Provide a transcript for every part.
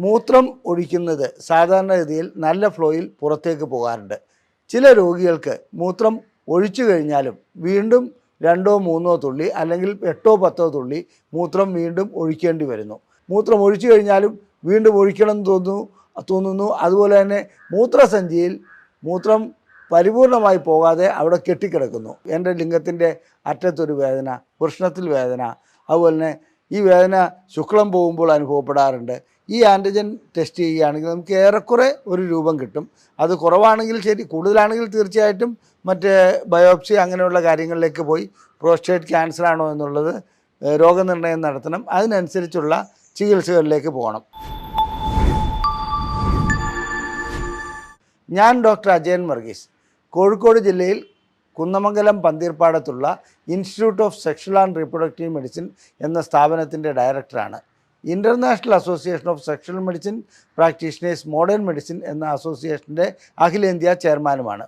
മൂത്രം ഒഴിക്കുന്നത് സാധാരണഗതിയിൽ നല്ല ഫ്ലോയിൽ പുറത്തേക്ക് പോകാറുണ്ട്. ചില രോഗികൾക്ക് മൂത്രം ഒഴിച്ചു കഴിഞ്ഞാലും വീണ്ടും 2-3 തുള്ളി അല്ലെങ്കിൽ 8-10 തുള്ളി മൂത്രം വീണ്ടും ഒഴിക്കേണ്ടി വരുന്നു. മൂത്രം ഒഴിച്ചു കഴിഞ്ഞാലും വീണ്ടും ഒഴിക്കണം തോന്നുന്നു. അതുപോലെ തന്നെ മൂത്രസഞ്ചിയിൽ മൂത്രം പരിപൂർണമായി പോകാതെ അവിടെ കെട്ടിക്കിടക്കുന്നു. എൻ്റെ ലിംഗത്തിൻ്റെ അറ്റത്തൊരു വേദന, വൃഷ്ണത്തിൽ വേദന, അതുപോലെ തന്നെ ഈ വേദന ശുക്ലം പോകുമ്പോൾ അനുഭവപ്പെടാറുണ്ട്. ഈ ആൻറ്റിജൻ ടെസ്റ്റ് ചെയ്യുകയാണെങ്കിൽ നമുക്ക് ഏറെക്കുറെ ഒരു രൂപം കിട്ടും. അത് കുറവാണെങ്കിൽ ശരി, കൂടുതലാണെങ്കിൽ തീർച്ചയായിട്ടും മറ്റ് ബയോപ്സി അങ്ങനെയുള്ള കാര്യങ്ങളിലേക്ക് പോയി പ്രോസ്റ്റേറ്റ് ക്യാൻസർ ആണോ എന്നുള്ളത് രോഗനിർണയം നടത്തണം. അതിനനുസരിച്ചുള്ള ചികിത്സകളിലേക്ക് പോകണം. ഞാൻ ഡോക്ടർ അജയൻ വർഗീസ്, കോഴിക്കോട് ജില്ലയിൽ കുന്നമംഗലം പന്തീർപ്പാടത്തുള്ള institute of sexual and reproductive medicine എന്ന സ്ഥാപനത്തിൻ്റെ ഡയറക്ടറാണ്. International association of sexual medicine practitioners modern medicine എന്ന അസോസിയേഷൻ്റെ അഖിലേന്ത്യാ ചെയർമാനുമാണ്.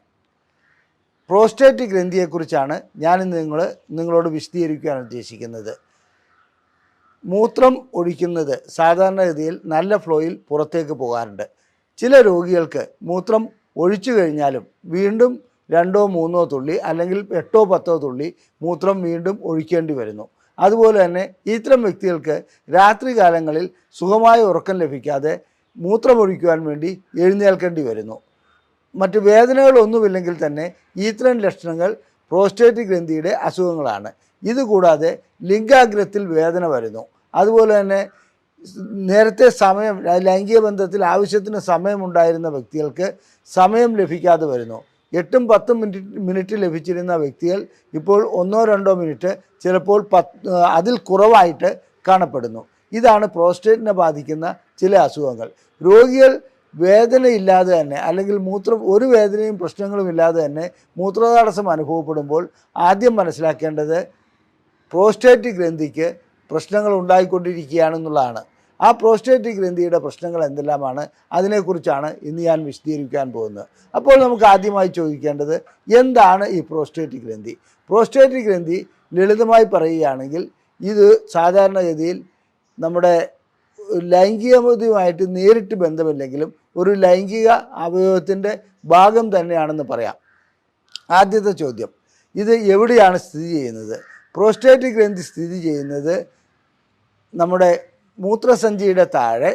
പ്രോസ്റ്റേറ്റ് ഗ്രന്ഥിയെക്കുറിച്ചാണ് ഞാനിന്ന് നിങ്ങളോട് വിശദീകരിക്കാൻ ഉദ്ദേശിക്കുന്നത്. മൂത്രം ഒഴിക്കുന്നത് സാധാരണഗതിയിൽ നല്ല ഫ്ലോയിൽ പുറത്തേക്ക് പോകാറുണ്ട്. ചില രോഗികൾക്ക് മൂത്രം ഒഴിച്ചു കഴിഞ്ഞാലും വീണ്ടും 2-3 തുള്ളി അല്ലെങ്കിൽ 8-10 തുള്ളി മൂത്രം വീണ്ടും ഒഴിക്കേണ്ടി വരുന്നു. അതുപോലെ തന്നെ ഇത്തരം വ്യക്തികൾക്ക് രാത്രി കാലങ്ങളിൽ സുഖമായ ഉറക്കം ലഭിക്കാതെ മൂത്രമൊഴിക്കുവാൻ വേണ്ടി എഴുന്നേൽക്കേണ്ടി വരുന്നു. മറ്റ് വേദനകളൊന്നുമില്ലെങ്കിൽ തന്നെ ഇത്തരം ലക്ഷണങ്ങൾ പ്രോസ്റ്റേറ്റ് ഗ്രന്ഥിയുടെ അസുഖങ്ങളാണ്. ഇതുകൂടാതെ ലിംഗാഗ്രത്തിൽ വേദന വരുന്നു. അതുപോലെ തന്നെ നേരത്തെ ലൈംഗിക ബന്ധത്തിൽ ആവശ്യത്തിന് സമയമുണ്ടായിരുന്ന വ്യക്തികൾക്ക് സമയം ലഭിക്കാതെ വരുന്നു. 8-10 മിനിറ്റ് ലഭിച്ചിരുന്ന വ്യക്തികൾ ഇപ്പോൾ 1-2 മിനിറ്റ്, ചിലപ്പോൾ അതിൽ കുറവായിട്ട് കാണപ്പെടുന്നു. ഇതാണ് പ്രോസ്റ്റേറ്റിനെ ബാധിക്കുന്ന ചില അസുഖങ്ങൾ. രോഗികൾ വേദനയില്ലാതെ തന്നെ അല്ലെങ്കിൽ ഒരു വേദനയും പ്രശ്നങ്ങളും ഇല്ലാതെ തന്നെ മൂത്രതടസ്സം അനുഭവപ്പെടുമ്പോൾ ആദ്യം മനസ്സിലാക്കേണ്ടത് പ്രോസ്റ്റേറ്റ് ഗ്രന്ഥിക്ക് പ്രശ്നങ്ങൾ ഉണ്ടായിക്കൊണ്ടിരിക്കുകയാണെന്നുള്ളതാണ്. ആ പ്രോസ്റ്റേറ്റ് ഗ്രന്ഥിയുടെ പ്രശ്നങ്ങൾ എന്തെല്ലാമാണ്, അതിനെക്കുറിച്ചാണ് ഇന്ന് ഞാൻ വിശദീകരിക്കാൻ പോകുന്നത്. അപ്പോൾ നമുക്ക് ആദ്യമായി ചോദിക്കേണ്ടത്, എന്താണ് ഈ പ്രോസ്റ്റേറ്റ് ഗ്രന്ഥി? പ്രോസ്റ്റേറ്റ് ഗ്രന്ഥി ലളിതമായി പറയുകയാണെങ്കിൽ ഇത് സാധാരണഗതിയിൽ നമ്മുടെ ലൈംഗികതയുമായിട്ട് നേരിട്ട് ബന്ധമില്ലെങ്കിലും ഒരു ലൈംഗിക അവയവത്തിൻ്റെ ഭാഗം തന്നെയാണെന്ന് പറയാം. ആദ്യത്തെ ചോദ്യം, ഇത് എവിടെയാണ് സ്ഥിതി ചെയ്യുന്നത്? പ്രോസ്റ്റേറ്റ് ഗ്രന്ഥി സ്ഥിതി ചെയ്യുന്നത് നമ്മുടെ മൂത്രസഞ്ചിയുടെ താഴെ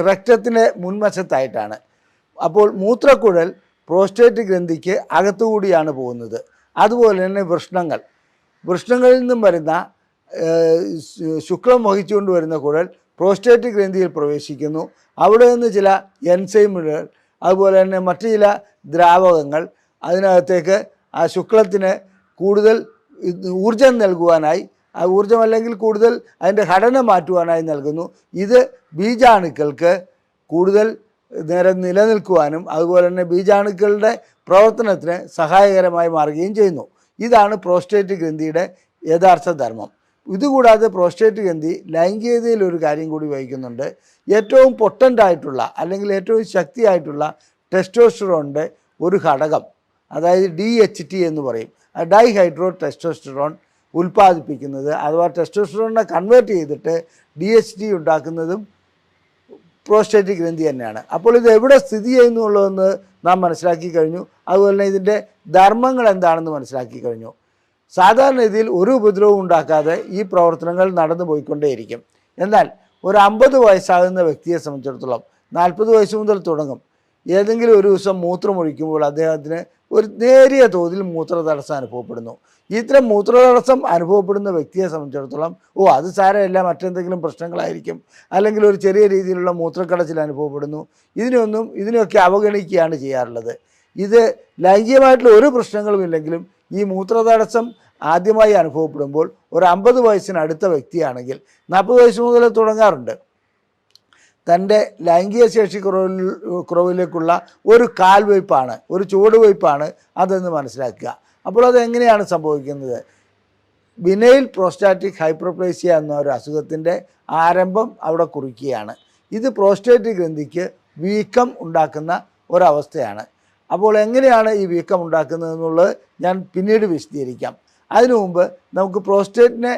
രക്തത്തിൻ്റെ മുൻവശത്തായിട്ടാണ്. അപ്പോൾ മൂത്രക്കുഴൽ പ്രോസ്റ്റേറ്റ് ഗ്രന്ഥിക്ക് അകത്തുകൂടിയാണ് പോകുന്നത്. അതുപോലെ തന്നെ വൃഷ്ണങ്ങളിൽ നിന്നും വരുന്ന ശുക്ലം വഹിച്ചുകൊണ്ട് വരുന്ന കുഴൽ പ്രോസ്റ്റേറ്റ് ഗ്രന്ഥിയിൽ പ്രവേശിക്കുന്നു. അവിടെ നിന്ന് ചില എൻസൈമുകൾ, അതുപോലെ തന്നെ മറ്റു ചില ദ്രാവകങ്ങൾ അതിനകത്തേക്ക് ആ ശുക്ലത്തിന് കൂടുതൽ ഊർജം നൽകുവാനായി, ആ ഊർജം അല്ലെങ്കിൽ കൂടുതൽ അതിൻ്റെ ഘടന മാറ്റുവാനായി നൽകുന്നു. ഇത് ബീജാണുക്കൾക്ക് കൂടുതൽ നേരം നിലനിൽക്കുവാനും അതുപോലെ തന്നെ ബീജാണുക്കളുടെ പ്രവർത്തനത്തിന് സഹായകരമായി മാറുകയും ചെയ്യുന്നു. ഇതാണ് പ്രോസ്റ്റേറ്റ് ഗ്രന്ഥിയുടെ യഥാർത്ഥ ധർമ്മം. ഇതുകൂടാതെ പ്രോസ്റ്റേറ്റ് ഗ്രന്ഥി ലൈംഗികതയിൽ ഒരു കാര്യം കൂടി വഹിക്കുന്നുണ്ട്. ഏറ്റവും പൊട്ടൻ്റായിട്ടുള്ള അല്ലെങ്കിൽ ഏറ്റവും ശക്തിയായിട്ടുള്ള ടെസ്റ്റോസ്റ്ററോണിൻ്റെ ഒരു ഘടകം, അതായത് DHT എന്ന് പറയും, ഡൈഹൈഡ്രോ ടെസ്റ്റോസ്റ്ററോൺ ഉൽപ്പാദിപ്പിക്കുന്നത് അഥവാ ടെസ്റ്റോസ്റ്ററോണിനെ കൺവേർട്ട് ചെയ്തിട്ട് DHT ഉണ്ടാക്കുന്നതും പ്രോസ്റ്റേറ്റ് ഗ്രന്ഥി തന്നെയാണ്. അപ്പോൾ ഇത് എവിടെ സ്ഥിതി ചെയ്യുന്നുള്ളതെന്ന് നാം മനസ്സിലാക്കി കഴിഞ്ഞു. അതുപോലെ തന്നെ ഇതിൻ്റെ ധർമ്മങ്ങൾ എന്താണെന്ന് മനസ്സിലാക്കി കഴിഞ്ഞു. സാധാരണ രീതിയിൽ ഒരു ഉപദ്രവവും ഉണ്ടാക്കാതെ ഈ പ്രവർത്തനങ്ങൾ നടന്നു പോയിക്കൊണ്ടേയിരിക്കും. എന്നാൽ ഒരു 50 വയസ്സാകുന്ന വ്യക്തിയെ സംബന്ധിച്ചിടത്തോളം 40 വയസ്സ് മുതൽ തുടങ്ങും. ഏതെങ്കിലും ഒരു ദിവസം മൂത്രമൊഴിക്കുമ്പോൾ അദ്ദേഹത്തിന് ഒരു നേരിയ തോതിൽ മൂത്രതടസ്സം അനുഭവപ്പെടുന്നു. ഇത്തരം മൂത്രതടസ്സം അനുഭവപ്പെടുന്ന വ്യക്തിയെ സംബന്ധിച്ചിടത്തോളം അത് സാരമില്ല, മറ്റെന്തെങ്കിലും പ്രശ്നങ്ങളായിരിക്കും, അല്ലെങ്കിൽ ഒരു ചെറിയ രീതിയിലുള്ള മൂത്രക്കടച്ചിൽ അനുഭവപ്പെടുന്നു, ഇതിനെയൊക്കെ അവഗണിക്കുകയാണ് ചെയ്യാറുള്ളത്. ഇത് ലൈംഗികമായിട്ടുള്ള ഒരു പ്രശ്നങ്ങളുമില്ലെങ്കിലും ഈ മൂത്രതടസ്സം ആദ്യമായി അനുഭവപ്പെടുമ്പോൾ ഒരു 50 വയസ്സിനടുത്ത വ്യക്തിയാണെങ്കിൽ 40 വയസ്സ് മുതൽ തുടങ്ങാറുണ്ട്. തൻ്റെ ലൈംഗിക ശേഷി കുറവിലേക്കുള്ള ഒരു കാൽവയ്പ്പാണ്, ഒരു ചുവടുവയ്പ്പാണ് അതെന്ന് മനസ്സിലാക്കുക. അപ്പോൾ അതെങ്ങനെയാണ് സംഭവിക്കുന്നത്? ബിനൈൽ പ്രോസ്റ്റാറ്റിക് ഹൈപ്പർപ്ലേസിയ എന്ന ഒരു അസുഖത്തിൻ്റെ ആരംഭം അവിടെ കുറിക്കുകയാണ്. ഇത് പ്രോസ്റ്റേറ്റ് ഗ്രന്ഥിക്ക് വീക്കം ഉണ്ടാക്കുന്ന ഒരവസ്ഥയാണ്. അപ്പോൾ എങ്ങനെയാണ് ഈ വീക്കം ഉണ്ടാക്കുന്നതെന്നുള്ളത് ഞാൻ പിന്നീട് വിശദീകരിക്കാം. അതിനു മുമ്പ് നമുക്ക് പ്രോസ്റ്റേറ്റിനെ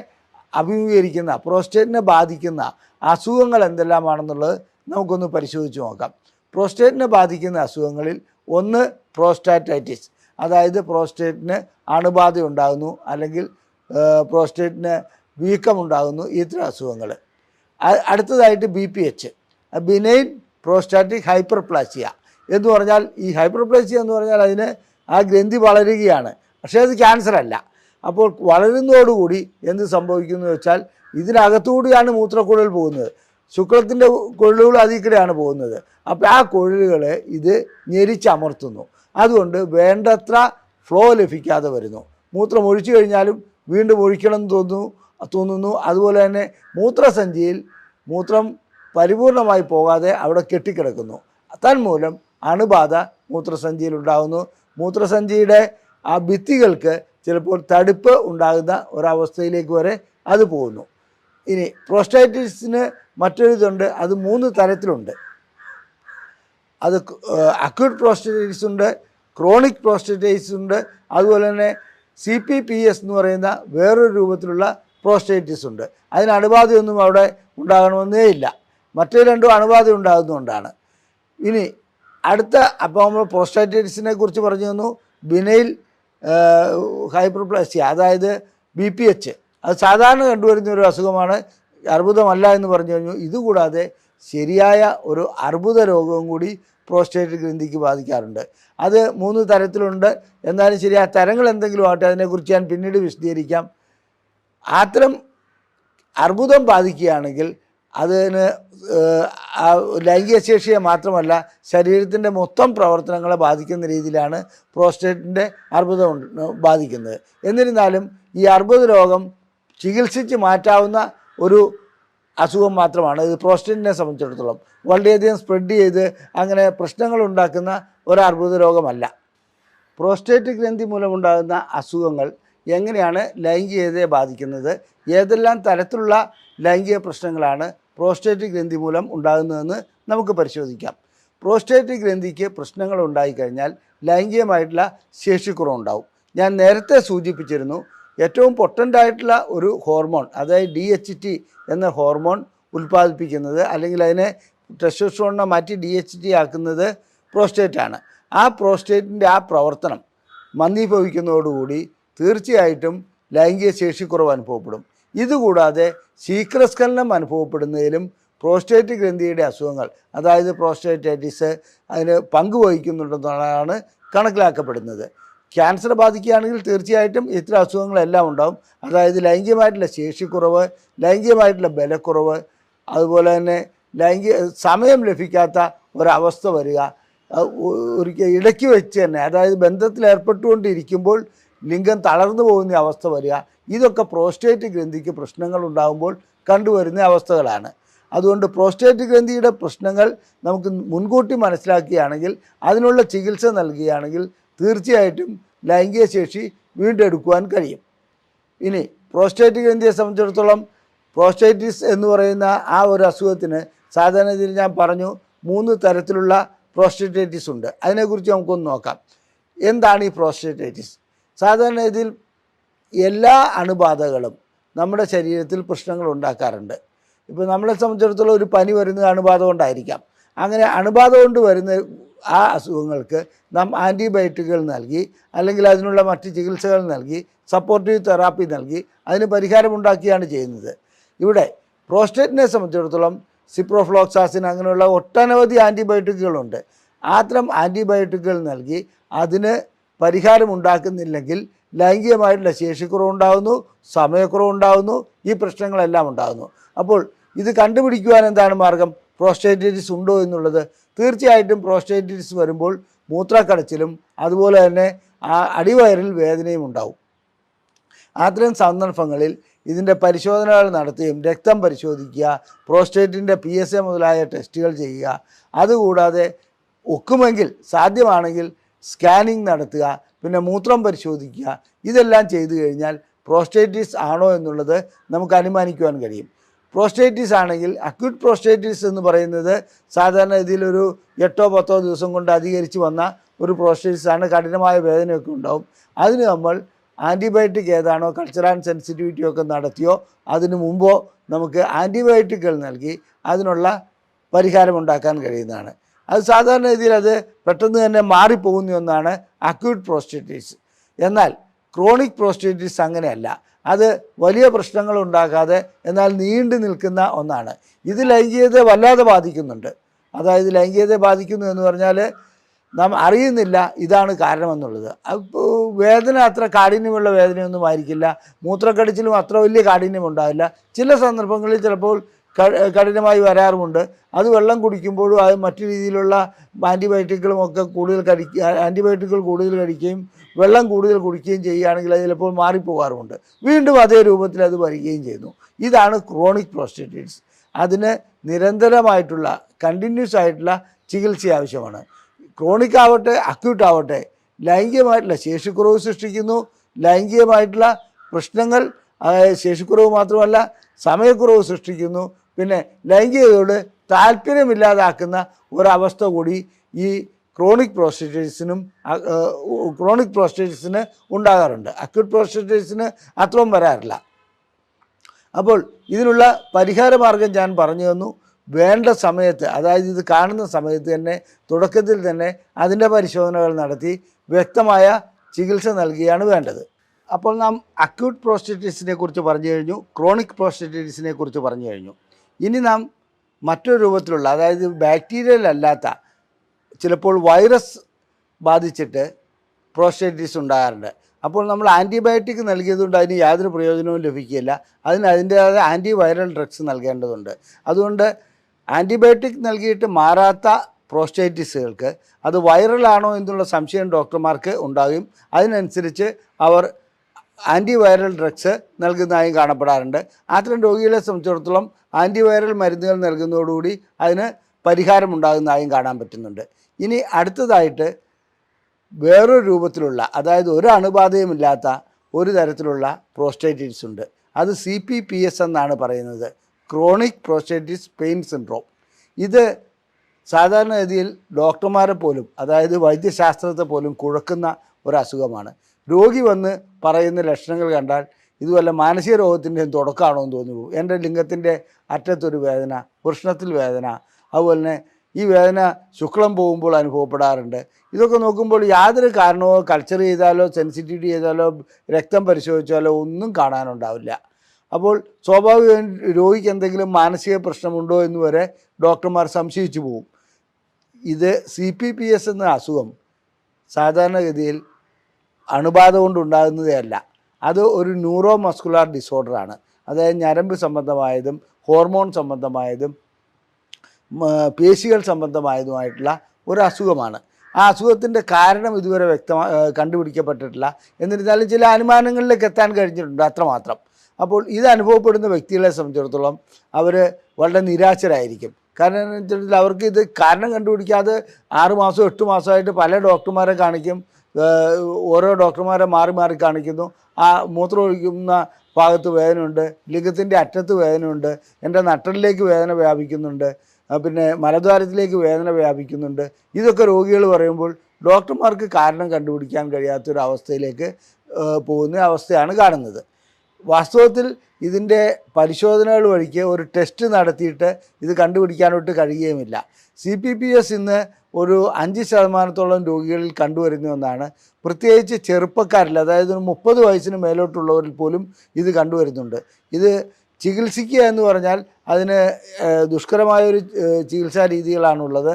അഭിമുഖീകരിക്കുന്ന പ്രോസ്റ്റേറ്റിനെ ബാധിക്കുന്ന അസുഖങ്ങൾ എന്തെല്ലാമാണെന്നുള്ളത് നമുക്കൊന്ന് പരിശോധിച്ച് നോക്കാം. പ്രോസ്റ്റേറ്റിനെ ബാധിക്കുന്ന അസുഖങ്ങളിൽ ഒന്ന് പ്രോസ്റ്റാറ്റൈറ്റിസ്, അതായത് പ്രോസ്റ്റേറ്റിന് അണുബാധ ഉണ്ടാകുന്നു അല്ലെങ്കിൽ പ്രോസ്റ്റേറ്റിന് വീക്കമുണ്ടാകുന്നു, ഇത്തരം അസുഖങ്ങൾ. അടുത്തതായിട്ട് BPH, ബിനൈൻ പ്രോസ്റ്റാറ്റിക് ഹൈപ്പർപ്ലാസിയ എന്ന് പറഞ്ഞാൽ, ഈ ഹൈപ്പർപ്ലാസിയ എന്ന് പറഞ്ഞാൽ അതിന് ആ ഗ്രന്ഥി വളരുകയാണ്, പക്ഷേ അത് ക്യാൻസർ അല്ല. അപ്പോൾ വളരുന്നതോടുകൂടി എന്ത് സംഭവിക്കുന്നു വെച്ചാൽ ഇതിനകത്തുകൂടിയാണ് മൂത്രക്കുഴൽ പോകുന്നത്, ശുക്ലത്തിൻ്റെ കുഴലുകൾ അതിൽ കൂടെയാണ് പോകുന്നത്. അപ്പോൾ ആ കുഴലുകൾ ഇത് ഞെരിച്ചമർത്തുന്നു, അതുകൊണ്ട് വേണ്ടത്ര ഫ്ലോ ലഭിക്കാതെ വരുന്നു. മൂത്രം ഒഴിച്ചു കഴിഞ്ഞാലും വീണ്ടും ഒഴിക്കണം എന്ന് തോന്നുന്നു. അതുപോലെ തന്നെ മൂത്രസഞ്ചിയിൽ മൂത്രം പരിപൂർണമായി പോകാതെ അവിടെ കെട്ടിക്കിടക്കുന്നു. തന്മൂലം അണുബാധ മൂത്രസഞ്ചിയിൽ ഉണ്ടാകുന്നു. മൂത്രസഞ്ചിയുടെ ആ ഭിത്തികൾക്ക് ചിലപ്പോൾ തടിപ്പ് ഉണ്ടാകുന്ന ഒരവസ്ഥയിലേക്ക് വരെ അത് പോകുന്നു. ഇനി പ്രോസ്റ്റൈറ്റിസിന് മറ്റൊരിതുണ്ട്, അത് 3 തരത്തിലുണ്ട്. അത് അക്യൂട്ട് പ്രോസ്റ്റൈറ്റിസ് ഉണ്ട്, ക്രോണിക് പ്രോസ്റ്റൈറ്റിസ് ഉണ്ട്, അതുപോലെ തന്നെ CPPS എന്ന് പറയുന്ന വേറൊരു രൂപത്തിലുള്ള പ്രോസ്റ്റൈറ്റിസ് ഉണ്ട്. അതിന് അണുബാധയൊന്നും അവിടെ ഉണ്ടാകണമെന്നേ ഇല്ല, മറ്റേ രണ്ടും അണുബാധ ഉണ്ടാകുന്നതുകൊണ്ടാണ്. ഇനി അടുത്ത, അപ്പോൾ നമ്മൾ പ്രോസ്റ്റൈറ്റിസിനെ കുറിച്ച് പറഞ്ഞു തന്നു. ബിനൈൽ ഹൈപ്പർപ്ലാസിയ, അതായത് BPH, അത് സാധാരണ കണ്ടുവരുന്ന ഒരു അസുഖമാണ്, അർബുദമല്ല എന്ന് പറഞ്ഞു കഴിഞ്ഞു. ഇതുകൂടാതെ ശരിയായ ഒരു അർബുദ രോഗവും കൂടി പ്രോസ്റ്റേറ്റ് ഗ്രന്ഥിക്ക് ബാധിക്കാറുണ്ട്. അത് 3 തരത്തിലുണ്ട്. എന്നാലും ശരി, ആ തരങ്ങൾ എന്തെങ്കിലും ആവട്ടെ, അതിനെക്കുറിച്ച് ഞാൻ പിന്നീട് വിശദീകരിക്കാം. അത്തരം അർബുദം ബാധിക്കുകയാണെങ്കിൽ അതിന് ലൈംഗിക ശേഷിയെ മാത്രമല്ല ശരീരത്തിൻ്റെ മൊത്തം പ്രവർത്തനങ്ങളെ ബാധിക്കുന്ന രീതിയിലാണ് പ്രോസ്റ്റേറ്റിൻ്റെ അർബുദം ബാധിക്കുന്നത്. എന്നിരുന്നാലും ഈ അർബുദ രോഗം ചികിത്സിച്ച് മാറ്റാവുന്ന ഒരു അസുഖം മാത്രമാണ് ഇത്. പ്രോസ്റ്റേറ്റിനെ സംബന്ധിച്ചിടത്തോളം വളരെയധികം സ്പ്രെഡ് ചെയ്ത് അങ്ങനെ പ്രശ്നങ്ങൾ ഉണ്ടാക്കുന്ന ഒരു അർബുദ രോഗമല്ല. പ്രോസ്റ്റേറ്റ് ഗ്രന്ഥി മൂലമുണ്ടാകുന്ന അസുഖങ്ങൾ എങ്ങനെയാണ് ലൈംഗികതയെ ബാധിക്കുന്നത്, ഏതെല്ലാം തരത്തിലുള്ള ലൈംഗിക പ്രശ്നങ്ങളാണ് പ്രോസ്റ്റേറ്റ് ഗ്രന്ഥി മൂലം ഉണ്ടാകുന്നതെന്ന് നമുക്ക് പരിശോധിക്കാം. പ്രോസ്റ്റേറ്റ് ഗ്രന്ഥിക്ക് പ്രശ്നങ്ങൾ ഉണ്ടായിക്കഴിഞ്ഞാൽ ലൈംഗികമായിട്ടുള്ള ശേഷിക്കുറവുണ്ടാവും. ഞാൻ നേരത്തെ സൂചിപ്പിച്ചിരുന്നു, ഏറ്റവും പൊട്ടൻ്റായിട്ടുള്ള ഒരു ഹോർമോൺ, അതായത് DHT എന്ന ഹോർമോൺ ഉൽപ്പാദിപ്പിക്കുന്നത്, അല്ലെങ്കിൽ അതിനെ ടെസ്റ്റോസ്റ്ററോണിനെ മാറ്റി DHT ആക്കുന്നത് പ്രോസ്റ്റേറ്റാണ്. ആ പ്രോസ്റ്റേറ്റിൻ്റെ ആ പ്രവർത്തനം മന്ദീഭവിക്കുന്നതോടുകൂടി തീർച്ചയായിട്ടും ലൈംഗിക ശേഷിക്കുറവ് അനുഭവപ്പെടും. ഇതുകൂടാതെ ശീഘ്രസ്ഖലനം അനുഭവപ്പെടുന്നതിലും പ്രോസ്റ്റേറ്റ് ഗ്രന്ഥിയുടെ അസുഖങ്ങൾ, അതായത് പ്രോസ്റ്റേറ്റൈറ്റിസ്, അതിന് പങ്കുവഹിക്കുന്നുണ്ടെന്നാണ് കണക്കിലാക്കപ്പെടുന്നത്. ക്യാൻസർ ബാധിക്കുകയാണെങ്കിൽ തീർച്ചയായിട്ടും ഇത്തരം അസുഖങ്ങളെല്ലാം ഉണ്ടാകും. അതായത് ലൈംഗികമായിട്ടുള്ള ശേഷിക്കുറവ്, ലൈംഗികമായിട്ടുള്ള ബലക്കുറവ്, അതുപോലെ തന്നെ സമയം ലഭിക്കാത്ത ഒരവസ്ഥ വരിക, ഒരിക്കൽ ഇടയ്ക്ക് വെച്ച് തന്നെ, അതായത് ബന്ധത്തിൽ ഏർപ്പെട്ടുകൊണ്ടിരിക്കുമ്പോൾ ലിംഗം തളർന്നു പോകുന്ന അവസ്ഥ വരിക, ഇതൊക്കെ പ്രോസ്റ്റേറ്റ് ഗ്രന്ഥിക്ക് പ്രശ്നങ്ങൾ ഉണ്ടാകുമ്പോൾ കണ്ടുവരുന്ന അവസ്ഥകളാണ്. അതുകൊണ്ട് പ്രോസ്റ്റേറ്റ് ഗ്രന്ഥിയുടെ പ്രശ്നങ്ങൾ നമുക്ക് മുൻകൂട്ടി മനസ്സിലാക്കുകയാണെങ്കിൽ, അതിനുള്ള ചികിത്സ നൽകുകയാണെങ്കിൽ തീർച്ചയായിട്ടും ലൈംഗിക ശേഷി വീണ്ടെടുക്കുവാൻ കഴിയും. ഇനി പ്രോസ്റ്റേറ്റ് ഗ്രന്ഥിയെ സംബന്ധിച്ചിടത്തോളം പ്രോസ്റ്റൈറ്റിസ് എന്ന് പറയുന്ന ആ ഒരു അസുഖത്തിന് സാധാരണ രീതിയിൽ ഞാൻ പറഞ്ഞു 3 തരത്തിലുള്ള പ്രോസ്റ്റേറ്റൈറ്റിസ് ഉണ്ട്. അതിനെക്കുറിച്ച് നമുക്കൊന്ന് നോക്കാം. എന്താണ് ഈ പ്രോസ്റ്റേറ്റൈറ്റിസ്? സാധാരണ ഇതിൽ എല്ലാ അണുബാധകളും നമ്മുടെ ശരീരത്തിൽ പ്രശ്നങ്ങൾ ഉണ്ടാക്കാറുണ്ട്. ഇപ്പോൾ നമ്മളെ സംബന്ധിച്ചിടത്തോളം ഒരു പനി വരുന്നത് അണുബാധ കൊണ്ടായിരിക്കാം. അങ്ങനെ അണുബാധ കൊണ്ട് വരുന്ന ആ അസുഖങ്ങൾക്ക് നാം ആൻറ്റിബയോട്ടിക്കുകൾ നൽകി, അല്ലെങ്കിൽ അതിനുള്ള മറ്റ് ചികിത്സകൾ നൽകി, സപ്പോർട്ടീവ് തെറാപ്പി നൽകി അതിന് പരിഹാരമുണ്ടാക്കിയാണ് ചെയ്യുന്നത്. ഇവിടെ പ്രോസ്റ്റേറ്റിനെ സംബന്ധിച്ചിടത്തോളം സിപ്രോഫ്ലോക്സാസിൻ അങ്ങനെയുള്ള ഒട്ടനവധി ആൻറ്റിബയോട്ടിക്കുകളുണ്ട്. അത്തരം ആൻറ്റിബയോട്ടിക്കുകൾ നൽകി അതിന് പരിഹാരമുണ്ടാക്കുന്നില്ലെങ്കിൽ ലൈംഗികമായിട്ടുള്ള ശേഷിക്കുറവുണ്ടാകുന്നു, സമയക്കുറവുണ്ടാകുന്നു, ഈ പ്രശ്നങ്ങളെല്ലാം ഉണ്ടാകുന്നു. അപ്പോൾ ഇത് കണ്ടുപിടിക്കുവാൻ എന്താണ് മാർഗം? പ്രോസ്റ്റേറ്റൈറ്റിസ് ഉണ്ടോ എന്നുള്ളത്. തീർച്ചയായിട്ടും പ്രോസ്റ്റേറ്റൈറ്റിസ് വരുമ്പോൾ മൂത്രക്കടച്ചിലും അതുപോലെ തന്നെ അടിവയറിൽ വേദനയും ഉണ്ടാവും. അത്തരം സന്ദർഭങ്ങളിൽ ഇതിൻ്റെ പരിശോധനകൾ നടത്തുകയും രക്തം പരിശോധിക്കുക, പ്രോസ്റ്റേറ്റിൻ്റെ PSA മുതലായ ടെസ്റ്റുകൾ ചെയ്യുക, അതുകൂടാതെ ഒക്കുമെങ്കിൽ സാധ്യമാണെങ്കിൽ സ്കാനിങ് നടത്തുക, പിന്നെ മൂത്രം പരിശോധിക്കുക. ഇതെല്ലാം ചെയ്തു കഴിഞ്ഞാൽ പ്രോസ്റ്റേറ്റിസ് ആണോ എന്നുള്ളത് നമുക്ക് അനുമാനിക്കുവാൻ കഴിയും. പ്രോസ്റ്റേറ്റിസ് ആണെങ്കിൽ അക്യൂട്ട് പ്രോസ്റ്റേറ്റിസ് എന്ന് പറയുന്നത് സാധാരണ ഇതിലൊരു 8-10 ദിവസം കൊണ്ട് അധികരിച്ച് വന്ന ഒരു പ്രോസ്റ്റേറ്റിസ് ആണ്. കഠിനമായ വേദനയൊക്കെ ഉണ്ടാവും. അതിന് നമ്മൾ ആൻറ്റിബയോട്ടിക് ഏതാണോ കൾച്ചർ ആൻഡ് സെൻസിറ്റിവിറ്റി ഒക്കെ നടത്തിയോ അതിനു മുമ്പോ നമുക്ക് ആൻറ്റിബയോട്ടിക്കുകൾ നൽകി അതിനുള്ള പരിഹാരമുണ്ടാക്കാൻ കഴിയുന്നതാണ്. അത് സാധാരണ രീതിയിൽ അത് പെട്ടെന്ന് തന്നെ മാറിപ്പോകുന്ന ഒന്നാണ് അക്യൂട്ട് പ്രോസ്റ്റേറ്റിസ്. എന്നാൽ ക്രോണിക് പ്രോസ്റ്റേറ്റിസ് അങ്ങനെയല്ല. അത് വലിയ പ്രശ്നങ്ങൾ ഉണ്ടാക്കാതെ എന്നാൽ നീണ്ടു നിൽക്കുന്ന ഒന്നാണ്. ഇത് ലൈംഗികതയെ വല്ലാതെ ബാധിക്കുന്നുണ്ട്. അതായത് ലൈംഗികതയെ ബാധിക്കുന്നു എന്ന് പറഞ്ഞാൽ നാം അറിയുന്നില്ല ഇതാണ് കാരണമെന്നുള്ളത്. അപ്പോൾ വേദന അത്ര കാഠിന്യമുള്ള വേദനയൊന്നും ആയിരിക്കില്ല, മൂത്രക്കടിച്ചിലും അത്ര വലിയ കാഠിന്യം ഉണ്ടാവില്ല. ചില സന്ദർഭങ്ങളിൽ ചിലപ്പോൾ കഠിനമായി വരാറുമുണ്ട്. അത് വെള്ളം കുടിക്കുമ്പോഴും അത് മറ്റു രീതിയിലുള്ള ആൻറ്റിബയോട്ടിക്കുകളും ഒക്കെ ആൻറ്റിബയോട്ടിക്കുകൾ കൂടുതൽ കഴിക്കുകയും വെള്ളം കൂടുതൽ കുടിക്കുകയും ചെയ്യുകയാണെങ്കിൽ അത് ചിലപ്പോൾ മാറിപ്പോകാറുമുണ്ട്. വീണ്ടും അതേ രൂപത്തിൽ അത് വരികയും ചെയ്യുന്നു. ഇതാണ് ക്രോണിക് പ്രോസ്റ്റേറ്റിസ്. അതിന് നിരന്തരമായിട്ടുള്ള കണ്ടിന്യൂസ് ആയിട്ടുള്ള ചികിത്സ ആവശ്യമാണ്. ക്രോണിക് ആവട്ടെ അക്യൂട്ട് ആവട്ടെ ലൈംഗികമായിട്ടുള്ള ശേഷിക്കുറവ് സൃഷ്ടിക്കുന്നു. ലൈംഗികമായിട്ടുള്ള പ്രശ്നങ്ങൾ ശേഷിക്കുറവ് മാത്രമല്ല സമയക്കുറവ് സൃഷ്ടിക്കുന്നു. പിന്നെ ലൈംഗികതയോട് താല്പര്യമില്ലാതാക്കുന്ന ഒരവസ്ഥ കൂടി ഈ ക്രോണിക് പ്രോസ്റ്റേറ്റിസിന് ഉണ്ടാകാറുണ്ട്. അക്യൂട്ട് പ്രോസ്റ്റേറ്റിസിന് അത്രയും വരാറില്ല. അപ്പോൾ ഇതിനുള്ള പരിഹാര മാർഗം ഞാൻ പറഞ്ഞു തന്നു. വേണ്ട സമയത്ത്, അതായത് ഇത് കാണുന്ന സമയത്ത് തന്നെ തുടക്കത്തിൽ തന്നെ അതിൻ്റെ പരിശോധനകൾ നടത്തി വ്യക്തമായ ചികിത്സ നൽകുകയാണ് വേണ്ടത്. അപ്പോൾ നാം അക്യൂട്ട് പ്രോസ്റ്റേറ്റിസിനെ കുറിച്ച് പറഞ്ഞു കഴിഞ്ഞു, ക്രോണിക് പ്രോസ്റ്റേറ്റിസിനെ കുറിച്ച് പറഞ്ഞു കഴിഞ്ഞു. ഇനി നാം മറ്റൊരു രൂപത്തിലുള്ള, അതായത് ബാക്ടീരിയൽ അല്ലാത്ത, ചിലപ്പോൾ വൈറസ് ബാധിച്ചിട്ട് പ്രോസ്റ്റേറ്റിസ് ഉണ്ടാകാറുണ്ട്. അപ്പോൾ നമ്മൾ ആൻറ്റിബയോട്ടിക് നൽകിയതുകൊണ്ട് അതിന് യാതൊരു പ്രയോജനവും ലഭിക്കില്ല. അതിൻ്റേതായ ആൻറ്റി വൈറൽ ഡ്രഗ്സ് നൽകേണ്ടതുണ്ട്. അതുകൊണ്ട് ആൻറ്റിബയോട്ടിക് നൽകിയിട്ട് മാറാത്ത പ്രോസ്റ്റേറ്റിസുകൾക്ക് അത് വൈറലാണോ എന്നുള്ള സംശയം ഡോക്ടർമാർക്ക് ഉണ്ടാകും. അതിനനുസരിച്ച് അവർ ആൻറ്റിവൈറൽ ഡ്രഗ്സ് നൽകുന്നതായും കാണപ്പെടാറുണ്ട്. അത്തരം രോഗികളെ സംബന്ധിച്ചിടത്തോളം ആൻറ്റിവൈറൽ മരുന്നുകൾ നൽകുന്നതോടുകൂടി അതിന് പരിഹാരമുണ്ടാകുന്നതായും കാണാൻ പറ്റുന്നുണ്ട്. ഇനി അടുത്തതായിട്ട് വേറൊരു രൂപത്തിലുള്ള, അതായത് ഒരു അണുബാധയുമില്ലാത്ത ഒരു തരത്തിലുള്ള പ്രോസ്റ്റേറ്റിസ് ഉണ്ട്. അത് CPPS എന്നാണ് പറയുന്നത്, ക്രോണിക് പ്രോസ്റ്റേറ്റിസ് പെയിൻ സിൻഡ്രോം. ഇത് സാധാരണഗതിയിൽ ഡോക്ടർമാരെ പോലും, അതായത് വൈദ്യശാസ്ത്രത്തെ പോലും കുഴക്കുന്ന ഒരു അസുഖമാണ്. രോഗി വന്ന് പറയുന്ന ലക്ഷണങ്ങൾ കണ്ടാൽ ഇത് വല്ല മാനസിക രോഗത്തിൻ്റെയും തുടക്കമാണോ എന്ന് തോന്നി പോകും. എൻ്റെ ലിംഗത്തിൻ്റെ അറ്റത്തൊരു വേദന, വൃഷ്ണത്തിൽ വേദന, അതുപോലെ തന്നെ ഈ വേദന ശുക്ലം പോകുമ്പോൾ അനുഭവപ്പെടാറുണ്ട്. ഇതൊക്കെ നോക്കുമ്പോൾ യാതൊരു കാരണമോ കൾച്ചർ ചെയ്താലോ സെൻസിറ്റിവിറ്റി ചെയ്താലോ രക്തം പരിശോധിച്ചാലോ ഒന്നും കാണാനുണ്ടാവില്ല. അപ്പോൾ സ്വാഭാവികമായും രോഗിക്ക് എന്തെങ്കിലും മാനസിക പ്രശ്നമുണ്ടോ എന്ന് വരെ ഡോക്ടർമാർ സംശയിച്ചു പോകും. ഇത് CPPS എന്ന അസുഖം സാധാരണഗതിയിൽ അണുബാധ കൊണ്ടുണ്ടാകുന്നതേ അല്ല. അത് ഒരു ന്യൂറോ മസ്കുലാർ ഡിസോർഡറാണ്. അതായത് ഞരമ്പ് സംബന്ധമായതും ഹോർമോൺ സംബന്ധമായതും പേശികൾ സംബന്ധമായതുമായിട്ടുള്ള ഒരു അസുഖമാണ്. ആ അസുഖത്തിൻ്റെ കാരണം ഇതുവരെ കണ്ടുപിടിക്കപ്പെട്ടിട്ടില്ല. എന്നിരുന്നാലും ചില അനുമാനങ്ങളിലേക്ക് എത്താൻ കഴിഞ്ഞിട്ടുണ്ട്, അത്രമാത്രം. അപ്പോൾ ഇത് അനുഭവപ്പെടുന്ന വ്യക്തികളെ സംബന്ധിച്ചിടത്തോളം അവർ വളരെ നിരാശരായിരിക്കും. കാരണം എന്ന് വെച്ചിട്ടുണ്ടെങ്കിൽ അവർക്ക് ഇത് കാരണം കണ്ടുപിടിക്കാതെ 6 മാസം 8 മാസമായിട്ട് പല ഡോക്ടർമാരെ കാണിക്കും. ഓരോ ഡോക്ടർമാരെ മാറി മാറി കാണിക്കുന്നു. ആ മൂത്രം ഒഴിക്കുന്ന ഭാഗത്ത് വേദനയുണ്ട്, ലിംഗത്തിൻ്റെ അറ്റത്ത് വേദനയുണ്ട്, എൻ്റെ നട്ടലിലേക്ക് വേദന വ്യാപിക്കുന്നുണ്ട്, പിന്നെ മലദ്വാരത്തിലേക്ക് വേദന വ്യാപിക്കുന്നുണ്ട്. ഇതൊക്കെ രോഗികൾ പറയുമ്പോൾ ഡോക്ടർമാർക്ക് കാരണം കണ്ടുപിടിക്കാൻ കഴിയാത്തൊരവസ്ഥയിലേക്ക് പോകുന്ന അവസ്ഥയാണ് കാണുന്നത്. വാസ്തവത്തിൽ ഇതിൻ്റെ പരിശോധനകൾ വഴിക്ക് ഒരു ടെസ്റ്റ് നടത്തിയിട്ട് ഇത് കണ്ടുപിടിക്കാനോട്ട് കഴിയുകയുമില്ല. CPPS ഇന്ന് ഒരു 5% രോഗികളിൽ കണ്ടുവരുന്ന ഒന്നാണ്. പ്രത്യേകിച്ച് ചെറുപ്പക്കാരിൽ, അതായത് 30 വയസ്സിന് മേലോട്ടുള്ളവരിൽ പോലും ഇത് കണ്ടുവരുന്നുണ്ട്. ഇത് ചികിത്സിക്കുക എന്ന് പറഞ്ഞാൽ അതിന് ദുഷ്കരമായൊരു ചികിത്സാ രീതികളാണുള്ളത്.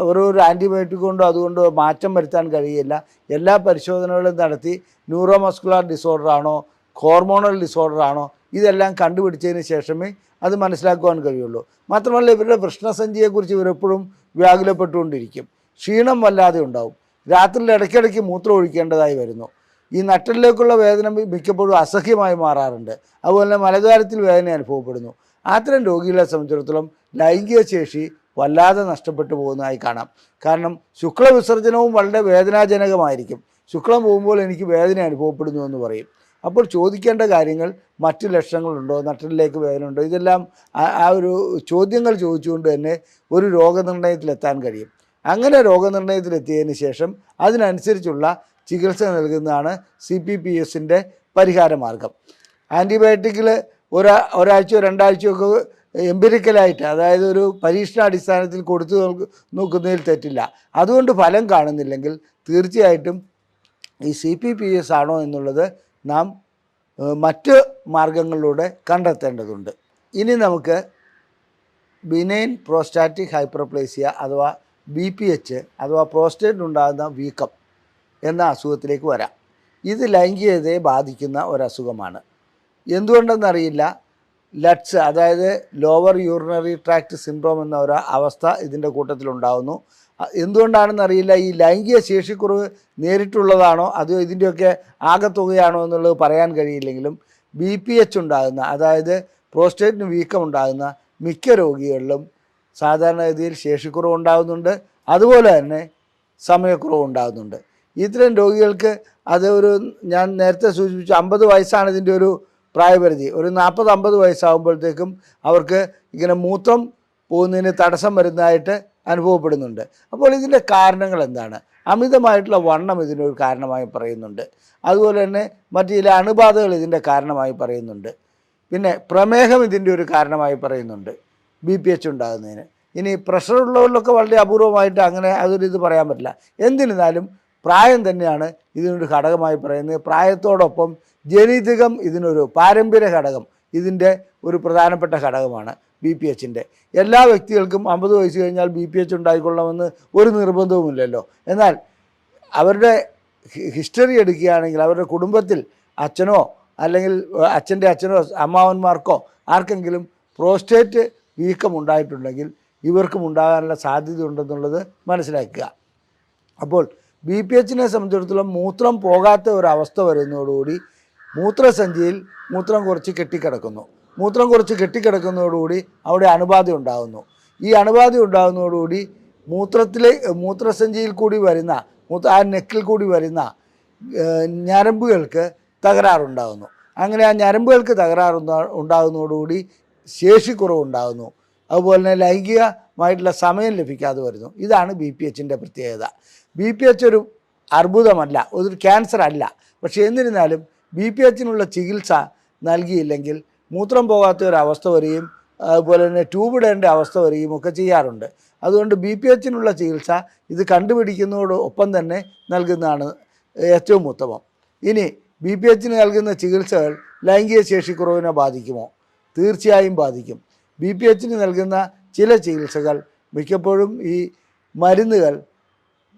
ഓരോ ആൻറ്റിബയോട്ടിക് കൊണ്ടോ അതുകൊണ്ടോ മാറ്റം വരുത്താൻ കഴിയില്ല. എല്ലാ പരിശോധനകളും നടത്തി ന്യൂറോ മസ്കുലാർ ഡിസോർഡർ ആണോ ഹോർമോണൽ ഡിസോർഡർ ആണോ ഇതെല്ലാം കണ്ടുപിടിച്ചതിന് ശേഷമേ അത് മനസ്സിലാക്കുവാൻ കഴിയുള്ളൂ. മാത്രമല്ല ഇവരുടെ വൃഷ്ണസഞ്ചിയെക്കുറിച്ച് ഇവരെപ്പോഴും വ്യാകുലപ്പെട്ടുകൊണ്ടിരിക്കും. ക്ഷീണം വല്ലാതെ ഉണ്ടാവും. രാത്രിയിൽ ഇടയ്ക്കിടയ്ക്ക് മൂത്രം ഒഴിക്കേണ്ടതായി വരുന്നു. ഈ നട്ടലിലേക്കുള്ള വേദന മിക്കപ്പോഴും അസഹ്യമായി മാറാറുണ്ട്. അതുപോലെ തന്നെ മലദ്വാരത്തിൽ വേദന അനുഭവപ്പെടുന്നു. അത്തരം രോഗികളെ സംബന്ധിച്ചിടത്തോളം ലൈംഗിക ശേഷി വല്ലാതെ നഷ്ടപ്പെട്ടു പോകുന്നതായി കാണാം. കാരണം ശുക്ലവിസർജനവും വളരെ വേദനാജനകമായിരിക്കും. ശുക്ലം പോകുമ്പോൾ എനിക്ക് വേദന അനുഭവപ്പെടുന്നു എന്ന് പറയും. അപ്പോൾ ചോദിക്കേണ്ട കാര്യങ്ങൾ മറ്റു ലക്ഷണങ്ങളുണ്ടോ, നട്ടലിലേക്ക് വേദനയുണ്ടോ, ഇതെല്ലാം ആ ഒരു ചോദ്യങ്ങൾ ചോദിച്ചുകൊണ്ട് തന്നെ ഒരു രോഗനിർണയത്തിലെത്താൻ കഴിയും. അങ്ങനെ രോഗനിർണയത്തിലെത്തിയതിന് ശേഷം അതിനനുസരിച്ചുള്ള ചികിത്സ നൽകുന്നതാണ് CPPSൻ്റെ പരിഹാര മാർഗം. ആൻറ്റിബയോട്ടിക്കിൽ ഒരാഴ്ചയോ 2 ആഴ്ചയൊക്കെ എംപിരിക്കലായിട്ട്, അതായത് ഒരു പരീക്ഷണാടിസ്ഥാനത്തിൽ കൊടുത്തു നോക്കുന്നതിൽ തെറ്റില്ല. അതുകൊണ്ട് ഫലം കാണുന്നില്ലെങ്കിൽ തീർച്ചയായിട്ടും ഈ CPPS ആണോ എന്നുള്ളത് നാം മറ്റ് മാർഗങ്ങളിലൂടെ കണ്ടെത്തേണ്ടതുണ്ട്. ഇനി നമുക്ക് ബിനൈൻ പ്രോസ്റ്റാറ്റിക് ഹൈപ്പർപ്ലേസിയ അഥവാ BPH അഥവാ പ്രോസ്റ്റേറ്റിനുണ്ടാകുന്ന വീക്കം എന്ന അസുഖത്തിലേക്ക് വരാം. ഇത് ലൈംഗികതയെ ബാധിക്കുന്ന ഒരസുഖമാണ്. എന്തുകൊണ്ടെന്നറിയില്ല, ലട്സ് അതായത് ലോവർ യൂറിനറി ട്രാക്ട് സിൻഡ്രോം എന്ന ഒരു അവസ്ഥ ഇതിൻ്റെ കൂട്ടത്തിലുണ്ടാകുന്നു. എന്തുകൊണ്ടാണെന്നറിയില്ല, ഈ ലൈംഗിക ശേഷിക്കുറവ് നേരിട്ടുള്ളതാണോ അതോ ഇതിൻ്റെയൊക്കെ ആകെത്തുകയാണോ എന്നുള്ളത് പറയാൻ കഴിയില്ലെങ്കിലും BPH ഉണ്ടാകുന്ന, അതായത് പ്രോസ്റ്റേറ്റിന് വീക്കം ഉണ്ടാകുന്ന മിക്ക രോഗികളിലും സാധാരണഗതിയിൽ ശേഷിക്കുറവ് ഉണ്ടാകുന്നുണ്ട്, അതുപോലെ തന്നെ സമയക്കുറവ് ഉണ്ടാകുന്നുണ്ട്. ഇത്തരം രോഗികൾക്ക് ഞാൻ നേരത്തെ സൂചിപ്പിച്ച 50 വയസ്സാണ് ഇതിൻ്റെ ഒരു പ്രായപരിധി. ഒരു 40-50 വയസ്സാകുമ്പോഴത്തേക്കും അവർക്ക് ഇങ്ങനെ മൂത്രം പോകുന്നതിന് തടസ്സം വരുന്നതായിട്ട് അനുഭവപ്പെടുന്നുണ്ട്. അപ്പോൾ ഇതിൻ്റെ കാരണങ്ങൾ എന്താണ്? അമിതമായിട്ടുള്ള വണ്ണം ഇതിനൊരു കാരണമായി പറയുന്നുണ്ട്. അതുപോലെ തന്നെ മറ്റു ചില അണുബാധകൾ ഇതിൻ്റെ കാരണമായി പറയുന്നുണ്ട്. പിന്നെ പ്രമേഹം ഇതിൻ്റെ ഒരു കാരണമായി പറയുന്നുണ്ട് BPH ഉണ്ടാകുന്നതിന്. ഇനി പ്രഷർ ഉള്ളവരിലൊക്കെ വളരെ അപൂർവമായിട്ട് അങ്ങനെ ഇത് പറയാൻ പറ്റില്ല. എന്നിരുന്നാലും പ്രായം തന്നെയാണ് ഇതിനൊരു ഘടകമായി പറയുന്നത്. പ്രായത്തോടൊപ്പം ജനിതകം ഇതിനൊരു പാരമ്പര്യ ഘടകം ഇതിൻ്റെ ഒരു പ്രധാനപ്പെട്ട ഘടകമാണ് BPHൻ്റെ. എല്ലാ വ്യക്തികൾക്കും 50 വയസ്സ് കഴിഞ്ഞാൽ BPH ഉണ്ടായിക്കൊള്ളണമെന്ന് ഒരു നിർബന്ധവുമില്ലല്ലോ. എന്നാൽ അവരുടെ ഹിസ്റ്ററി എടുക്കുകയാണെങ്കിൽ അവരുടെ കുടുംബത്തിൽ അച്ഛനോ അല്ലെങ്കിൽ അച്ഛൻ്റെ അച്ഛനോ അമ്മാവന്മാർക്കോ ആർക്കെങ്കിലും പ്രോസ്റ്റേറ്റ് വീക്കം ഉണ്ടായിട്ടുണ്ടെങ്കിൽ ഇവർക്കും ഉണ്ടാകാനുള്ള സാധ്യത ഉണ്ടെന്നുള്ളത് മനസ്സിലാക്കുക. അപ്പോൾ BPHനെ സംബന്ധിച്ചിടത്തോളം മൂത്രം പോകാത്ത ഒരവസ്ഥ വരുന്നതോടുകൂടി മൂത്രസഞ്ചിയിൽ മൂത്രം കുറച്ച് കെട്ടിക്കിടക്കുന്നു. മൂത്രം കുറച്ച് കെട്ടിക്കിടക്കുന്നതോടുകൂടി അവിടെ അണുബാധ ഉണ്ടാകുന്നു. ഈ അണുബാധ ഉണ്ടാകുന്നതോടുകൂടി മൂത്രസഞ്ചിയിൽ കൂടി വരുന്ന ആ നെക്കിൽ കൂടി വരുന്ന ഞരമ്പുകൾക്ക് തകരാറുണ്ടാകുന്നു. അങ്ങനെ ആ ഞരമ്പുകൾക്ക് ഉണ്ടാകുന്നതോടുകൂടി ശേഷിക്കുറവുണ്ടാകുന്നു. അതുപോലെ തന്നെ ലൈംഗികമായിട്ടുള്ള സമയം ലഭിക്കാതെ വരുന്നു. ഇതാണ് BPHൻ്റെ പ്രത്യേകത. BPH ഒരു അർബുദമല്ല, ഒരു ക്യാൻസർ അല്ല. പക്ഷേ എന്നിരുന്നാലും BPHനുള്ള ചികിത്സ നൽകിയില്ലെങ്കിൽ മൂത്രം പോകാത്ത ഒരവസ്ഥ വരികയും അതുപോലെ തന്നെ ട്യൂബ് ഇടേണ്ട അവസ്ഥ വരികയും ഒക്കെ ചെയ്യാറുണ്ട്. അതുകൊണ്ട് BPHനുള്ള ചികിത്സ ഇത് കണ്ടുപിടിക്കുന്നതോടൊപ്പം തന്നെ നൽകുന്നതാണ് ഏറ്റവും ഉത്തമം. ഇനി BPHന് നൽകുന്ന ചികിത്സകൾ ലൈംഗിക ശേഷിക്കുറവിനെ ബാധിക്കുമോ? തീർച്ചയായും ബാധിക്കും. BPHന് നൽകുന്ന ചില ചികിത്സകൾ മിക്കപ്പോഴും ഈ മരുന്നുകൾ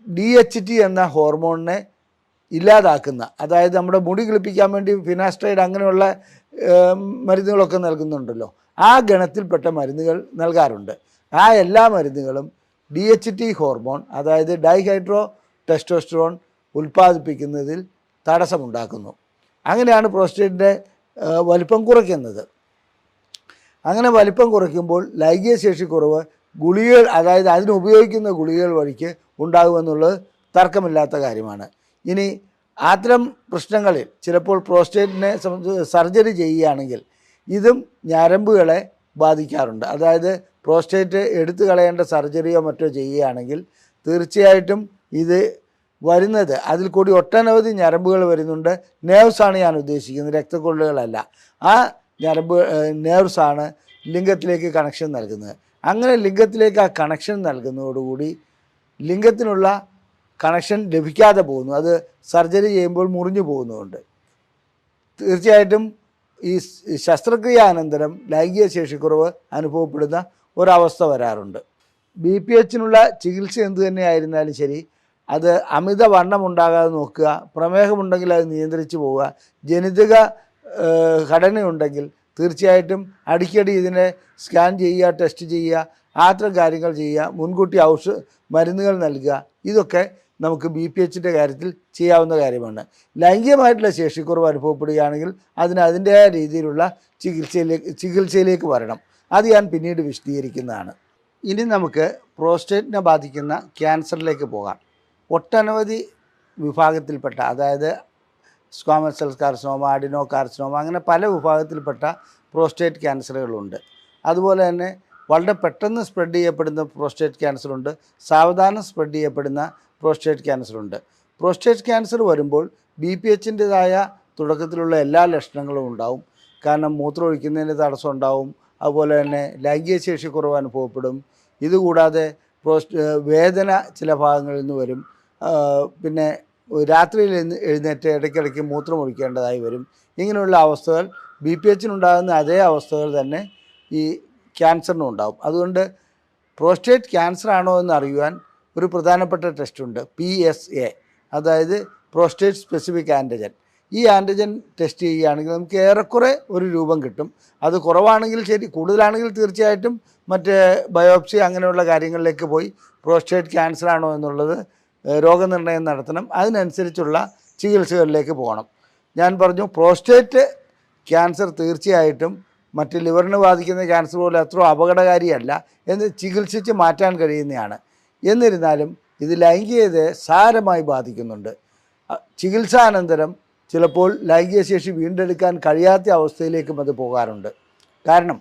DHT എന്ന ഹോർമോണിനെ ഇല്ലാതാക്കുന്ന, അതായത് നമ്മുടെ മുടി കിളിപ്പിക്കാൻ വേണ്ടി ഫിനാസ്ട്രൈഡ് അങ്ങനെയുള്ള മരുന്നുകളൊക്കെ നൽകുന്നുണ്ടല്ലോ, ആ ഗണത്തിൽപ്പെട്ട മരുന്നുകൾ നൽകാറുണ്ട്. ആ എല്ലാ മരുന്നുകളും DHT ഹോർമോൺ അതായത് ഡൈഹൈഡ്രോ ടെസ്റ്റോസ്റ്ററോൺ ഉൽപ്പാദിപ്പിക്കുന്നതിൽ തടസ്സമുണ്ടാക്കുന്നു. അങ്ങനെയാണ് പ്രോസ്റ്റേറ്റിൻ്റെ വലിപ്പം കുറയ്ക്കുന്നത്. അങ്ങനെ വലിപ്പം കുറയ്ക്കുമ്പോൾ ലൈംഗിക ശേഷിക്കുറവ് ഗുളികകൾ, അതായത് അതിനുപയോഗിക്കുന്ന ഗുളികകൾ വഴിക്ക് ഉണ്ടാകുമെന്നുള്ളത് തർക്കമില്ലാത്ത കാര്യമാണ്. ഇനി അത്തരം പ്രശ്നങ്ങളിൽ ചിലപ്പോൾ പ്രോസ്റ്റേറ്റിനെ സർജറി ചെയ്യുകയാണെങ്കിൽ ഇതും ഞരമ്പുകളെ ബാധിക്കാറുണ്ട്. അതായത് പ്രോസ്റ്റേറ്റ് എടുത്തു കളയേണ്ട സർജറിയോ മറ്റോ ചെയ്യുകയാണെങ്കിൽ തീർച്ചയായിട്ടും ഇത് വരുന്നത് അതിൽ കൂടി ഒട്ടനവധി ഞരമ്പുകൾ വരുന്നുണ്ട്. നേഴ്സാണ് ഞാൻ ഉദ്ദേശിക്കുന്നത്, രക്തക്കൊള്ളുകളല്ല. ആ നേഴ്സാണ് ലിംഗത്തിലേക്ക് കണക്ഷൻ നൽകുന്നത്. അങ്ങനെ ലിംഗത്തിലേക്ക് ആ കണക്ഷൻ നൽകുന്നതോടുകൂടി ലിംഗത്തിനുള്ള കണക്ഷൻ ലഭിക്കാതെ പോകുന്നു. അത് സർജറി ചെയ്യുമ്പോൾ മുറിഞ്ഞു പോകുന്നുണ്ട്. തീർച്ചയായിട്ടും ഈ ശസ്ത്രക്രിയാനന്തരം ലൈംഗിക ശേഷിക്കുറവ് അനുഭവപ്പെടുന്ന ഒരവസ്ഥ വരാറുണ്ട്. BPHനുള്ള ചികിത്സ എന്തു തന്നെയായിരുന്നാലും ശരി, അത് അമിത വണ്ണം ഉണ്ടാകാതെ നോക്കുക, പ്രമേഹമുണ്ടെങ്കിൽ അത് നിയന്ത്രിച്ച് പോവുക, ജനിതക ഘടനയുണ്ടെങ്കിൽ തീർച്ചയായിട്ടും അടിക്കടി ഇതിനെ സ്കാൻ ചെയ്യുക, ടെസ്റ്റ് ചെയ്യുക, അത്തരം കാര്യങ്ങൾ ചെയ്യുക, മുൻകൂട്ടി മരുന്നുകൾ നൽകുക. ഇതൊക്കെ നമുക്ക് BPHൻ്റെ കാര്യത്തിൽ ചെയ്യാവുന്ന കാര്യമാണ്. ലൈംഗികമായിട്ടുള്ള ശേഷിക്കുറവ് അനുഭവപ്പെടുകയാണെങ്കിൽ അതിൻ്റെതായ രീതിയിലുള്ള ചികിത്സയിലേക്ക് വരണം. അത് ഞാൻ പിന്നീട് വിശദീകരിക്കുന്നതാണ്. ഇനി നമുക്ക് പ്രോസ്റ്റേറ്റിനെ ബാധിക്കുന്ന ക്യാൻസറിലേക്ക് പോകാം. ഒട്ടനവധി വിഭാഗത്തിൽപ്പെട്ട, അതായത് squamous cell carcinoma, adeno carcinoma, അങ്ങനെ പല വിഭാഗത്തിൽപ്പെട്ട പ്രോസ്റ്റേറ്റ് ക്യാൻസറുകളുണ്ട്. അതുപോലെ തന്നെ വളരെ പെട്ടെന്ന് സ്പ്രെഡ് ചെയ്യപ്പെടുന്ന പ്രോസ്റ്റേറ്റ് ക്യാൻസറുണ്ട്, സാവധാനം സ്പ്രെഡ് ചെയ്യപ്പെടുന്ന പ്രോസ്റ്റേറ്റ് ക്യാൻസറുണ്ട്. പ്രോസ്റ്റേറ്റ് ക്യാൻസർ വരുമ്പോൾ BPHൻ്റെതായ തുടക്കത്തിലുള്ള എല്ലാ ലക്ഷണങ്ങളും ഉണ്ടാവും. കാരണം മൂത്രമൊഴിക്കുന്നതിന് തടസ്സം ഉണ്ടാവും, അതുപോലെ തന്നെ ലൈംഗിക ശേഷി കുറവ് അനുഭവപ്പെടും. ഇതുകൂടാതെ വേദന ചില ഭാഗങ്ങളിൽ നിന്ന് വരും. പിന്നെ രാത്രിയിൽ എഴുന്നേറ്റ് ഇടയ്ക്കിടയ്ക്ക് മൂത്രമൊഴിക്കേണ്ടതായി വരും. ഇങ്ങനെയുള്ള അവസ്ഥകൾ BPHനുണ്ടാകുന്ന അതേ അവസ്ഥകൾ തന്നെ ഈ ക്യാൻസറിനും ഉണ്ടാകും. അതുകൊണ്ട് പ്രോസ്റ്റേറ്റ് ക്യാൻസർ ആണോ എന്ന് അറിയുവാൻ ഒരു പ്രധാനപ്പെട്ട ടെസ്റ്റുണ്ട്, PSA, അതായത് പ്രോസ്റ്റേറ്റ് സ്പെസിഫിക് ആൻറ്റിജൻ. ഈ ആൻറ്റിജൻ ടെസ്റ്റ് ചെയ്യുകയാണെങ്കിൽ നമുക്ക് ഏറെക്കുറെ ഒരു രൂപം കിട്ടും. അത് കുറവാണെങ്കിൽ ശരി, കൂടുതലാണെങ്കിൽ തീർച്ചയായിട്ടും മറ്റ് ബയോപ്സി അങ്ങനെയുള്ള കാര്യങ്ങളിലേക്ക് പോയി പ്രോസ്റ്റേറ്റ് ക്യാൻസർ ആണോ എന്നുള്ളത് രോഗനിർണയം നടത്തണം. അതിനനുസരിച്ചുള്ള ചികിത്സകളിലേക്ക് പോകണം. ഞാൻ പറഞ്ഞു പ്രോസ്റ്റേറ്റ് ക്യാൻസർ തീർച്ചയായിട്ടും മറ്റ് ലിവറിന് ബാധിക്കുന്ന ക്യാൻസർ പോലെ അത്ര അപകടകാരിയല്ല എന്ന് ചികിത്സിച്ച് മാറ്റാൻ കഴിയുന്നതാണ്. എന്നിരുന്നാലും ഇത് ലൈംഗികതയെ സാരമായി ബാധിക്കുന്നുണ്ട്. ചികിത്സാനന്തരം ചിലപ്പോൾ ലൈംഗിക ശേഷി വീണ്ടെടുക്കാൻ കഴിയാത്ത അവസ്ഥയിലേക്കും അത് പോകാറുണ്ട്. കാരണം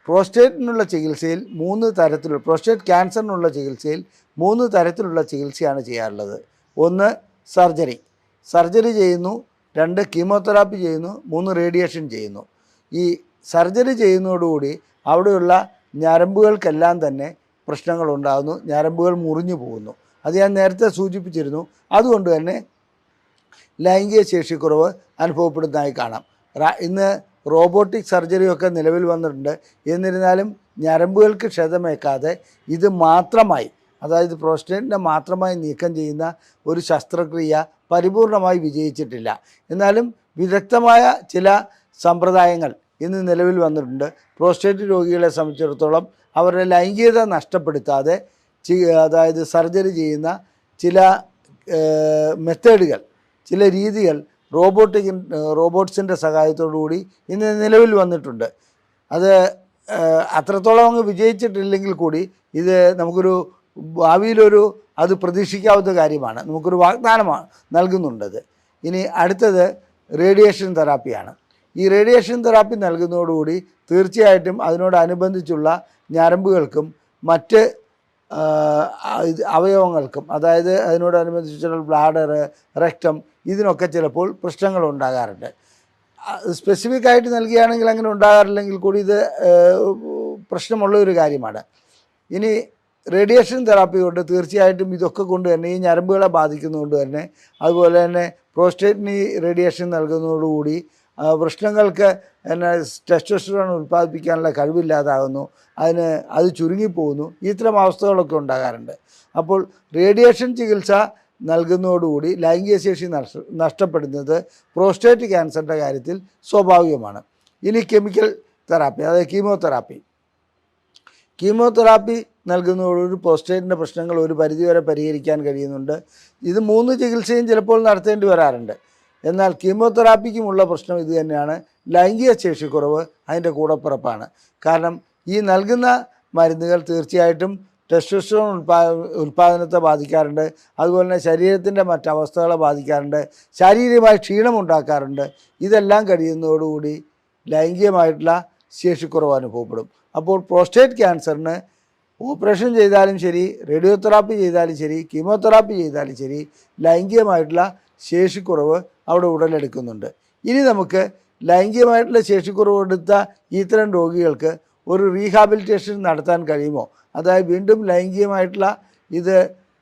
പ്രോസ്റ്റേറ്റിനുള്ള ചികിത്സയിൽ 3 തരത്തിലുള്ള, പ്രോസ്റ്റേറ്റ് ക്യാൻസറിനുള്ള ചികിത്സയിൽ 3 തരത്തിലുള്ള ചികിത്സയാണ് ചെയ്യാറുള്ളത്. 1 സർജറി ചെയ്യുന്നു, 2 കീമോതെറാപ്പി ചെയ്യുന്നു, 3 റേഡിയേഷൻ ചെയ്യുന്നു. ഈ സർജറി ചെയ്യുന്നതോടുകൂടി അവിടെയുള്ള ഞരമ്പുകൾക്കെല്ലാം തന്നെ പ്രശ്നങ്ങളുണ്ടാകുന്നു, ഞരമ്പുകൾ മുറിഞ്ഞു പോകുന്നു. അത് ഞാൻ നേരത്തെ സൂചിപ്പിച്ചിരുന്നു. അതുകൊണ്ട് തന്നെ ലൈംഗിക ശേഷിക്കുറവ് അനുഭവപ്പെടുന്നതായി കാണാം. ഇന്ന് റോബോട്ടിക് സർജറിയൊക്കെ നിലവിൽ വന്നിട്ടുണ്ട്. എന്നിരുന്നാലും ഞരമ്പുകൾക്ക് ക്ഷതമേക്കാതെ ഇത് മാത്രമായി, അതായത് പ്രോസ്റ്റേറ്റിനെ മാത്രമായി നീക്കം ചെയ്യുന്ന ഒരു ശസ്ത്രക്രിയ പരിപൂർണമായി വിജയിച്ചിട്ടില്ല. എന്നാലും വിദഗ്ധമായ ചില സമ്പ്രദായങ്ങൾ ഇന്ന് നിലവിൽ വന്നിട്ടുണ്ട്. പ്രോസ്റ്റേറ്റ് രോഗികളെ സംബന്ധിച്ചിടത്തോളം അവരുടെ ലൈംഗികത നഷ്ടപ്പെടുത്താതെ അതായത് സർജറി ചെയ്യുന്ന ചില മെത്തേഡുകൾ, ചില രീതികൾ റോബോട്ട്സിൻ്റെ സഹായത്തോടു കൂടി ഇന്ന് നിലവിൽ വന്നിട്ടുണ്ട്. അത് അത്രത്തോളം അങ്ങ് വിജയിച്ചിട്ടില്ലെങ്കിൽ കൂടി ഇത് നമുക്കൊരു ഭാവിയിലൊരു അത് പ്രതീക്ഷിക്കാവുന്ന കാര്യമാണ്. നമുക്കൊരു വാഗ്ദാനമാണ് നൽകുന്നുണ്ടത്. ഇനി അടുത്തത് റേഡിയേഷൻ തെറാപ്പിയാണ്. ഈ റേഡിയേഷൻ തെറാപ്പി നൽകുന്നതോടുകൂടി തീർച്ചയായിട്ടും അതിനോടനുബന്ധിച്ചുള്ള ഞരമ്പുകൾക്കും മറ്റ് അവയവങ്ങൾക്കും, അതായത് അതിനോടനുബന്ധിച്ചുള്ള ബ്ലാഡർ, റെക്ടം, ഇതിനൊക്കെ ചിലപ്പോൾ പ്രശ്നങ്ങൾ ഉണ്ടാകാറുണ്ട്. സ്പെസിഫിക്കായിട്ട് നൽകുകയാണെങ്കിൽ അങ്ങനെ ഉണ്ടാകാറില്ലെങ്കിൽ കൂടി ഇത് പ്രശ്നമുള്ള ഒരു കാര്യമാണ്. ഇനി റേഡിയേഷൻ തെറാപ്പി കൊണ്ട് തീർച്ചയായിട്ടും ഇതൊക്കെ കൊണ്ട് തന്നെ ഈ ഞരമ്പുകളെ ബാധിക്കുന്നതുകൊണ്ട് തന്നെ, അതുപോലെ തന്നെ പ്രോസ്റ്റേറ്റിന് റേഡിയേഷൻ നൽകുന്നതോടുകൂടി വൃഷ്ണങ്ങൾക്ക് ടെസ്റ്റോസ്റ്ററോൺ ഉൽപ്പാദിപ്പിക്കാനുള്ള കഴിവില്ലാതാകുന്നു, അത് ചുരുങ്ങിപ്പോകുന്നു. ഇത്തരം അവസ്ഥകളൊക്കെ ഉണ്ടാകാറുണ്ട്. അപ്പോൾ റേഡിയേഷൻ ചികിത്സ നൽകുന്നതോടുകൂടി ലൈംഗിക ശേഷി നഷ്ടപ്പെടുന്നത് പ്രോസ്റ്റേറ്റ് ക്യാൻസറിൻ്റെ കാര്യത്തിൽ സ്വാഭാവികമാണ്. ഇനി കെമിക്കൽ തെറാപ്പി, അതായത് കീമോതെറാപ്പി നൽകുന്നതോടുകൂടി പ്രോസ്റ്റേറ്റിൻ്റെ പ്രശ്നങ്ങൾ ഒരു പരിധിവരെ പരിഹരിക്കാൻ കഴിയുന്നുണ്ട്. ഇത് 3 ചികിത്സയും ചിലപ്പോൾ നടത്തേണ്ടി വരാറുണ്ട്. എന്നാൽ കീമോതെറാപ്പിക്കുമുള്ള പ്രശ്നം ഇത് തന്നെയാണ്, ലൈംഗിക ശേഷിക്കുറവ് അതിൻ്റെ കൂടപ്പിറപ്പാണ്. കാരണം ഈ നൽകുന്ന മരുന്നുകൾ തീർച്ചയായിട്ടും ടെസ്റ്റോസ്റ്ററോൺ ഉൽപ്പാദനത്തെ ബാധിക്കാറുണ്ട്, അതുപോലെ തന്നെ ശരീരത്തിൻ്റെ മറ്റവസ്ഥകളെ ബാധിക്കാറുണ്ട്, ശാരീരികമായ ക്ഷീണമുണ്ടാക്കാറുണ്ട്. ഇതെല്ലാം കഴിയുന്നതോടുകൂടി ലൈംഗികമായിട്ടുള്ള ശേഷിക്കുറവ് അനുഭവപ്പെടും. അപ്പോൾ പ്രോസ്റ്റേറ്റ് ക്യാൻസറിന് ഓപ്പറേഷൻ ചെയ്താലും ശരി, റേഡിയോതെറാപ്പി ചെയ്താലും ശരി, കീമോതെറാപ്പി ചെയ്താലും ശരി, ലൈംഗികമായിട്ടുള്ള ശേഷിക്കുറവ് അവിടെ ഉടലെടുക്കുന്നുണ്ട്. ഇനി നമുക്ക് ലൈംഗികമായിട്ടുള്ള ശേഷിക്കുറവ് എടുത്ത ഇത്തരം രോഗികൾക്ക് ഒരു റീഹാബിലിറ്റേഷൻ നടത്താൻ കഴിയുമോ, അതായത് വീണ്ടും ലൈംഗികമായിട്ടുള്ള ഇത്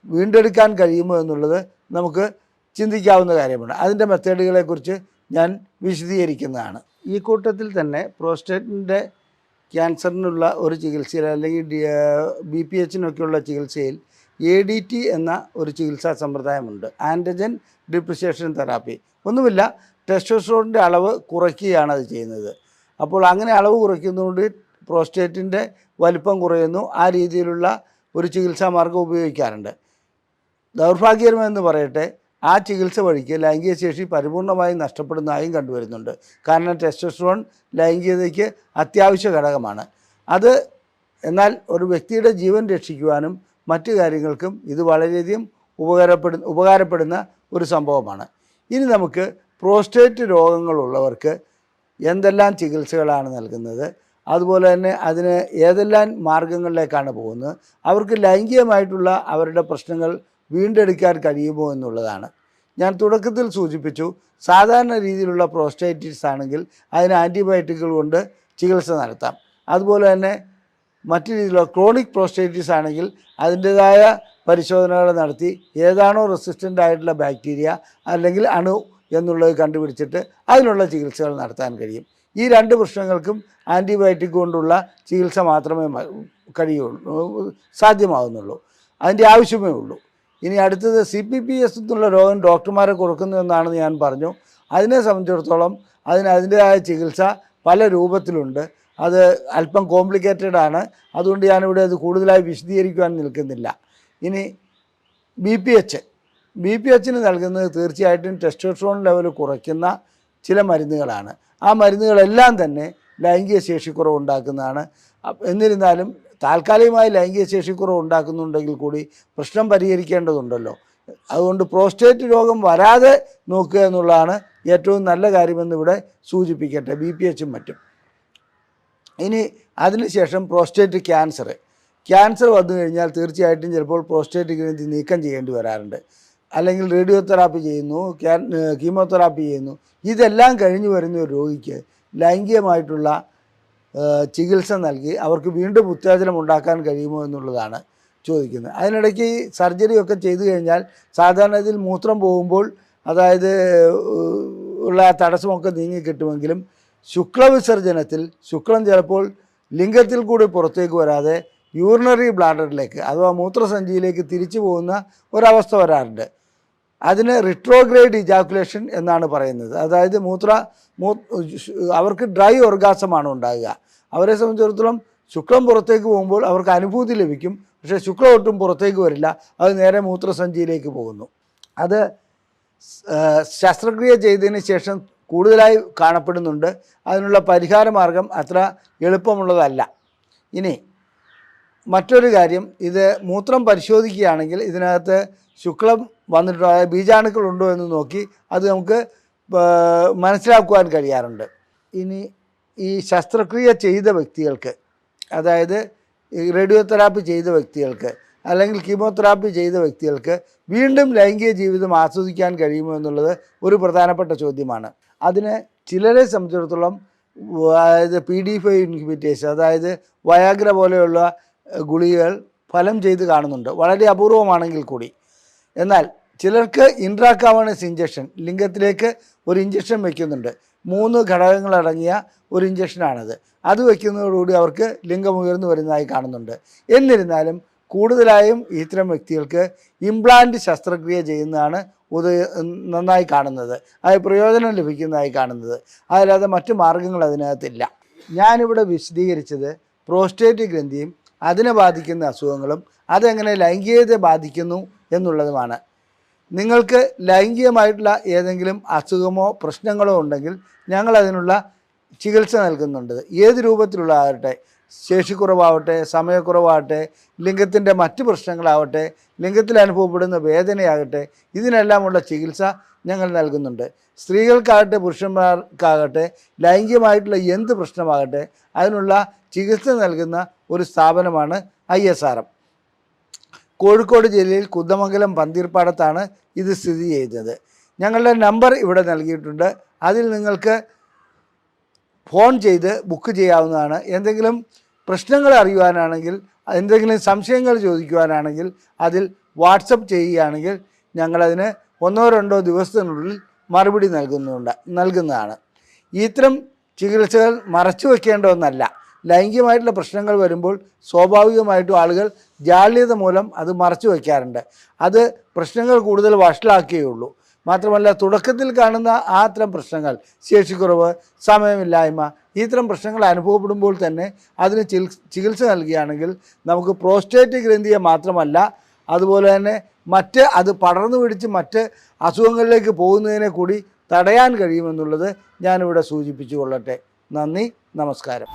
വീണ്ടെടുക്കാൻ കഴിയുമോ എന്നുള്ളത് നമുക്ക് ചിന്തിക്കാവുന്ന കാര്യമാണ്. അതിൻ്റെ മെത്തേഡുകളെക്കുറിച്ച് ഞാൻ വിശദീകരിക്കുന്നതാണ്. ഈ കൂട്ടത്തിൽ തന്നെ പ്രോസ്റ്റേറ്റിൻ്റെ ക്യാൻസറിനുള്ള ഒരു ചികിത്സയിൽ, അല്ലെങ്കിൽ BPHനൊക്കെയുള്ള ചികിത്സയിൽ ADT എന്ന ഒരു ചികിത്സാ സമ്പ്രദായമുണ്ട്, ആൻറ്റിജൻ ഡിപ്രിസിയേഷൻ തെറാപ്പി. ഒന്നുമില്ല, ടെസ്റ്റോസ്റ്ററോണിൻ്റെ അളവ് കുറയ്ക്കുകയാണ് അത് ചെയ്യുന്നത്. അപ്പോൾ അങ്ങനെ അളവ് കുറയ്ക്കുന്നതുകൊണ്ട് പ്രോസ്റ്റേറ്റിൻ്റെ വലിപ്പം കുറയുന്നു. ആ രീതിയിലുള്ള ഒരു ചികിത്സാ മാർഗം ഉപയോഗിക്കാറുണ്ട്. ദൗർഭാഗ്യകരമെന്ന് പറയട്ടെ, ആ ചികിത്സ വഴിക്ക് ലൈംഗിക ശേഷി പരിപൂർണമായും നഷ്ടപ്പെടുന്നതായും കണ്ടുവരുന്നുണ്ട്. കാരണം ടെസ്റ്റോസ്റ്ററോൺ ലൈംഗികതയ്ക്ക് അത്യാവശ്യ ഘടകമാണ്. എന്നാൽ ഒരു വ്യക്തിയുടെ ജീവൻ രക്ഷിക്കുവാനും മറ്റു കാര്യങ്ങൾക്കും ഇത് വളരെയധികം ഉപകാരപ്പെടുന്ന ഒരു സംഭവമാണ്. ഇനി നമുക്ക് പ്രോസ്റ്റേറ്റ് രോഗങ്ങളുള്ളവർക്ക് എന്തെല്ലാം ചികിത്സകളാണ് നൽകുന്നത്, അതുപോലെ തന്നെ അതിന് ഏതെല്ലാം മാർഗങ്ങളിലേക്കാണ് പോകുന്നത്, അവർക്ക് ലൈംഗികമായിട്ടുള്ള അവരുടെ പ്രശ്നങ്ങൾ വീണ്ടെടുക്കാൻ കഴിയുമോ എന്നുള്ളതാണ്. ഞാൻ തുടക്കത്തിൽ സൂചിപ്പിച്ചു, സാധാരണ രീതിയിലുള്ള പ്രോസ്റ്റേറ്റിസ് ആണെങ്കിൽ അതിന് ആൻറ്റിബയോട്ടിക്കുകൾ കൊണ്ട് ചികിത്സ നടത്താം. അതുപോലെ തന്നെ മറ്റു രീതിയിലുള്ള ക്രോണിക് പ്രോസ്റ്റേറ്റിസ് ആണെങ്കിൽ അതിൻ്റേതായ പരിശോധനകൾ നടത്തി ഏതാണോ റെസിസ്റ്റൻ്റ് ആയിട്ടുള്ള ബാക്ടീരിയ അല്ലെങ്കിൽ അണു എന്നുള്ളത് കണ്ടുപിടിച്ചിട്ട് അതിനുള്ള ചികിത്സകൾ നടത്താൻ കഴിയും. ഈ രണ്ട് പ്രശ്നങ്ങൾക്കും ആൻറ്റിബയോട്ടിക് കൊണ്ടുള്ള ചികിത്സ മാത്രമേ സാധ്യമാകുന്നുള്ളൂ, അതിൻ്റെ ആവശ്യമേ ഉള്ളൂ. ഇനി അടുത്തത് CPPS എന്നുള്ള രോഗം ഡോക്ടർമാരെ കൊടുക്കുന്നതെന്നാണെന്ന് ഞാൻ പറഞ്ഞു. അതിനെ സംബന്ധിച്ചിടത്തോളം അതിൻ്റേതായ ചികിത്സ പല രൂപത്തിലുണ്ട്. അത് അല്പം കോംപ്ലിക്കേറ്റഡ് ആണ്. അതുകൊണ്ട് ഞാനിവിടെ അത് കൂടുതലായി വിശദീകരിക്കുവാൻ നിൽക്കുന്നില്ല. ഇനി BPH നൽകുന്നത് തീർച്ചയായിട്ടും ടെസ്റ്റോസ്റ്ററോൺ ലെവൽ കുറയ്ക്കുന്ന ചില മരുന്നുകളാണ്. ആ മരുന്നുകളെല്ലാം തന്നെ ലൈംഗിക ശേഷിക്കുറവ് ഉണ്ടാക്കുന്നതാണ്. എന്നിരുന്നാലും താൽക്കാലികമായി ലൈംഗിക ശേഷിക്കുറവ് ഉണ്ടാക്കുന്നുണ്ടെങ്കിൽ കൂടി പ്രശ്നം പരിഹരിക്കേണ്ടതുണ്ടല്ലോ. അതുകൊണ്ട് പ്രോസ്റ്റേറ്റ് രോഗം വരാതെ നോക്കുക എന്നുള്ളതാണ് ഏറ്റവും നല്ല കാര്യമെന്ന് ഇവിടെ സൂചിപ്പിക്കട്ടെ, BPH മറ്റും. ഇനി അതിനുശേഷം പ്രോസ്റ്റേറ്റ് ക്യാൻസർ വന്നു കഴിഞ്ഞാൽ തീർച്ചയായിട്ടും ചിലപ്പോൾ പ്രോസ്റ്റേറ്റ് ഗ്രന്ഥി നീക്കം ചെയ്യേണ്ടി വരാറുണ്ട്. അല്ലെങ്കിൽ റേഡിയോ തെറാപ്പി ചെയ്യുന്നു, കീമോതെറാപ്പി ചെയ്യുന്നു. ഇതെല്ലാം കഴിഞ്ഞു വരുന്ന ഒരു രോഗിക്ക് ലൈംഗികമായിട്ടുള്ള ചികിത്സ നൽകി അവർക്ക് വീണ്ടും ഉത്തേജനം ഉണ്ടാക്കാൻ കഴിയുമോ എന്നുള്ളതാണ് ചോദിക്കുന്നത്. അതിനിടയ്ക്ക് ഈ സർജറിയൊക്കെ ചെയ്തു കഴിഞ്ഞാൽ സാധാരണ ഇതിൽ മൂത്രം പോകുമ്പോൾ അതായത് ഉള്ള തടസ്സമൊക്കെ നീങ്ങിക്കിട്ടുമെങ്കിലും ശുക്ലവിസർജനത്തിൽ ശുക്ലം ചിലപ്പോൾ ലിംഗത്തിൽ കൂടി പുറത്തേക്ക് വരാതെ യൂറിനറി ബ്ലാഡറിലേക്ക് അഥവാ മൂത്രസഞ്ചിയിലേക്ക് തിരിച്ചു പോകുന്ന ഒരവസ്ഥ വരാറുണ്ട്. അതിന് റിട്രോഗ്രേഡ് ഇജാക്കുലേഷൻ എന്നാണ് പറയുന്നത്. അതായത് അവർക്ക് ഡ്രൈ ഓർഗാസമാണ് ഉണ്ടാകുക. അവരെ സംബന്ധിച്ചിടത്തോളം ശുക്ലം പുറത്തേക്ക് പോകുമ്പോൾ അവർക്ക് അനുഭൂതി ലഭിക്കും, പക്ഷേ ശുക്ലം ഒട്ടും പുറത്തേക്ക് വരില്ല, അത് നേരെ മൂത്രസഞ്ചിയിലേക്ക് പോകുന്നു. അത് ശസ്ത്രക്രിയ ചെയ്തതിന് ശേഷം കൂടുതലായി കാണപ്പെടുന്നുണ്ട്. അതിനുള്ള പരിഹാര മാർഗം അത്ര എളുപ്പമുള്ളതല്ല. ഇനി മറ്റൊരു കാര്യം, ഇത് മൂത്രം പരിശോധിക്കുകയാണെങ്കിൽ ഇതിനകത്ത് ശുക്ലം വന്നിട്ടോ ബീജാണുക്കളുണ്ടോ എന്ന് നോക്കി അത് നമുക്ക് മനസ്സിലാക്കുവാൻ കഴിയാറുണ്ട്. ഇനി ഈ ശസ്ത്രക്രിയ ചെയ്ത വ്യക്തികൾക്ക്, അതായത് റേഡിയോ തെറാപ്പി ചെയ്ത വ്യക്തികൾക്ക് അല്ലെങ്കിൽ കീമോതെറാപ്പി ചെയ്ത വ്യക്തികൾക്ക് വീണ്ടും ലൈംഗിക ജീവിതം ആസ്വദിക്കാൻ കഴിയുമോ എന്നുള്ളത് ഒരു പ്രധാനപ്പെട്ട ചോദ്യമാണ്. അതിന് ചിലരെ സംബന്ധിച്ചിടത്തോളം അതായത് PD5 ഇൻഹിബിറ്റേഴ്സ്, അതായത് വയാഗ്ര പോലെയുള്ള ഗുളികകൾ ഫലം ചെയ്ത് കാണുന്നുണ്ട്, വളരെ അപൂർവമാണെങ്കിൽ കൂടി. എന്നാൽ ചിലർക്ക് ഇൻട്രാകാവേണസ് ഇഞ്ചക്ഷൻ, ലിംഗത്തിലേക്ക് ഒരു ഇഞ്ചക്ഷൻ വയ്ക്കുന്നുണ്ട്. 3 ഘടകങ്ങളടങ്ങിയ ഒരു ഇഞ്ചക്ഷനാണത്. അത് വയ്ക്കുന്നതോടുകൂടി അവർക്ക് ലിംഗം ഉയർന്നു വരുന്നതായി കാണുന്നുണ്ട്. എന്നിരുന്നാലും കൂടുതലായും ഇത്തരം വ്യക്തികൾക്ക് ഇംപ്ലാന്റ് ശസ്ത്രക്രിയ ചെയ്യുന്നതാണ് നന്നായി കാണുന്നത്, അത് പ്രയോജനം ലഭിക്കുന്നതായി കാണുന്നത്. അതല്ലാതെ മറ്റു മാർഗങ്ങൾ അതിനകത്തില്ല. ഞാനിവിടെ വിശദീകരിച്ചത് പ്രോസ്റ്റേറ്റ് ഗ്രന്ഥിയും അതിനെ ബാധിക്കുന്ന അസുഖങ്ങളും അതെങ്ങനെ ലൈംഗികതയെ ബാധിക്കുന്നു എന്നുള്ളതുമാണ്. നിങ്ങൾക്ക് ലൈംഗികമായിട്ടുള്ള ഏതെങ്കിലും അസുഖമോ പ്രശ്നങ്ങളോ ഉണ്ടെങ്കിൽ ഞങ്ങളതിനുള്ള ചികിത്സ നൽകുന്നുണ്ട്. ഏത് രൂപത്തിലുള്ളതാകട്ടെ, ശേഷിക്കുറവാവട്ടെ, സമയക്കുറവാകട്ടെ, ലിംഗത്തിൻ്റെ മറ്റ് പ്രശ്നങ്ങളാവട്ടെ, ലിംഗത്തിൽ അനുഭവപ്പെടുന്ന വേദനയാകട്ടെ, ഇതിനെല്ലാമുള്ള ചികിത്സ ഞങ്ങൾ നൽകുന്നുണ്ട്. സ്ത്രീകൾക്കാകട്ടെ പുരുഷന്മാർക്കാകട്ടെ ലൈംഗികമായിട്ടുള്ള എന്ത് പ്രശ്നമാകട്ടെ അതിനുള്ള ചികിത്സ നൽകുന്ന ഒരു സ്ഥാപനമാണ് ISRM. കോഴിക്കോട് ജില്ലയിൽ കുന്ദമംഗലം പന്തീർപ്പാടത്താണ് ഇത് സ്ഥിതി ചെയ്യുന്നത്. ഞങ്ങളുടെ നമ്പർ ഇവിടെ നൽകിയിട്ടുണ്ട്. അതിൽ നിങ്ങൾക്ക് ഫോൺ ചെയ്ത് ബുക്ക് ചെയ്യാവുന്നതാണ്. എന്തെങ്കിലും പ്രശ്നങ്ങൾ അറിയുവാനാണെങ്കിൽ, എന്തെങ്കിലും സംശയങ്ങൾ ചോദിക്കുവാനാണെങ്കിൽ അതിൽ വാട്സപ്പ് ചെയ്യുകയാണെങ്കിൽ ഞങ്ങളതിന് 1-2 ദിവസത്തിനുള്ളിൽ മറുപടി നൽകുന്നതാണ്. ഇത്തരം ചികിത്സകൾ മറച്ചു വയ്ക്കേണ്ട ഒന്നല്ല. ലൈംഗികമായിട്ടുള്ള പ്രശ്നങ്ങൾ വരുമ്പോൾ സ്വാഭാവികമായിട്ടും ആളുകൾ ജാള്യത മൂലം അത് മറച്ചു വയ്ക്കാറുണ്ട്. അത് പ്രശ്നങ്ങൾ കൂടുതൽ വഷളാക്കുകയുള്ളൂ. മാത്രമല്ല, തുടക്കത്തിൽ കാണുന്ന ആ അത്തരം പ്രശ്നങ്ങൾ, ശേഷിക്കുറവ്, സമയമില്ലായ്മ, ഇത്തരം പ്രശ്നങ്ങൾ അനുഭവപ്പെടുമ്പോൾ തന്നെ അതിന് ചികിത്സ നൽകുകയാണെങ്കിൽ നമുക്ക് പ്രോസ്റ്റേറ്റ് ഗ്രന്ഥിയെ മാത്രമല്ല അതുപോലെ തന്നെ അത് പടർന്നു പിടിച്ച് മറ്റ് അസുഖങ്ങളിലേക്ക് പോകുന്നതിനെ കൂടി തടയാൻ കഴിയുമെന്നുള്ളത് ഞാനിവിടെ സൂചിപ്പിച്ചു കൊള്ളട്ടെ. നന്ദി, നമസ്കാരം.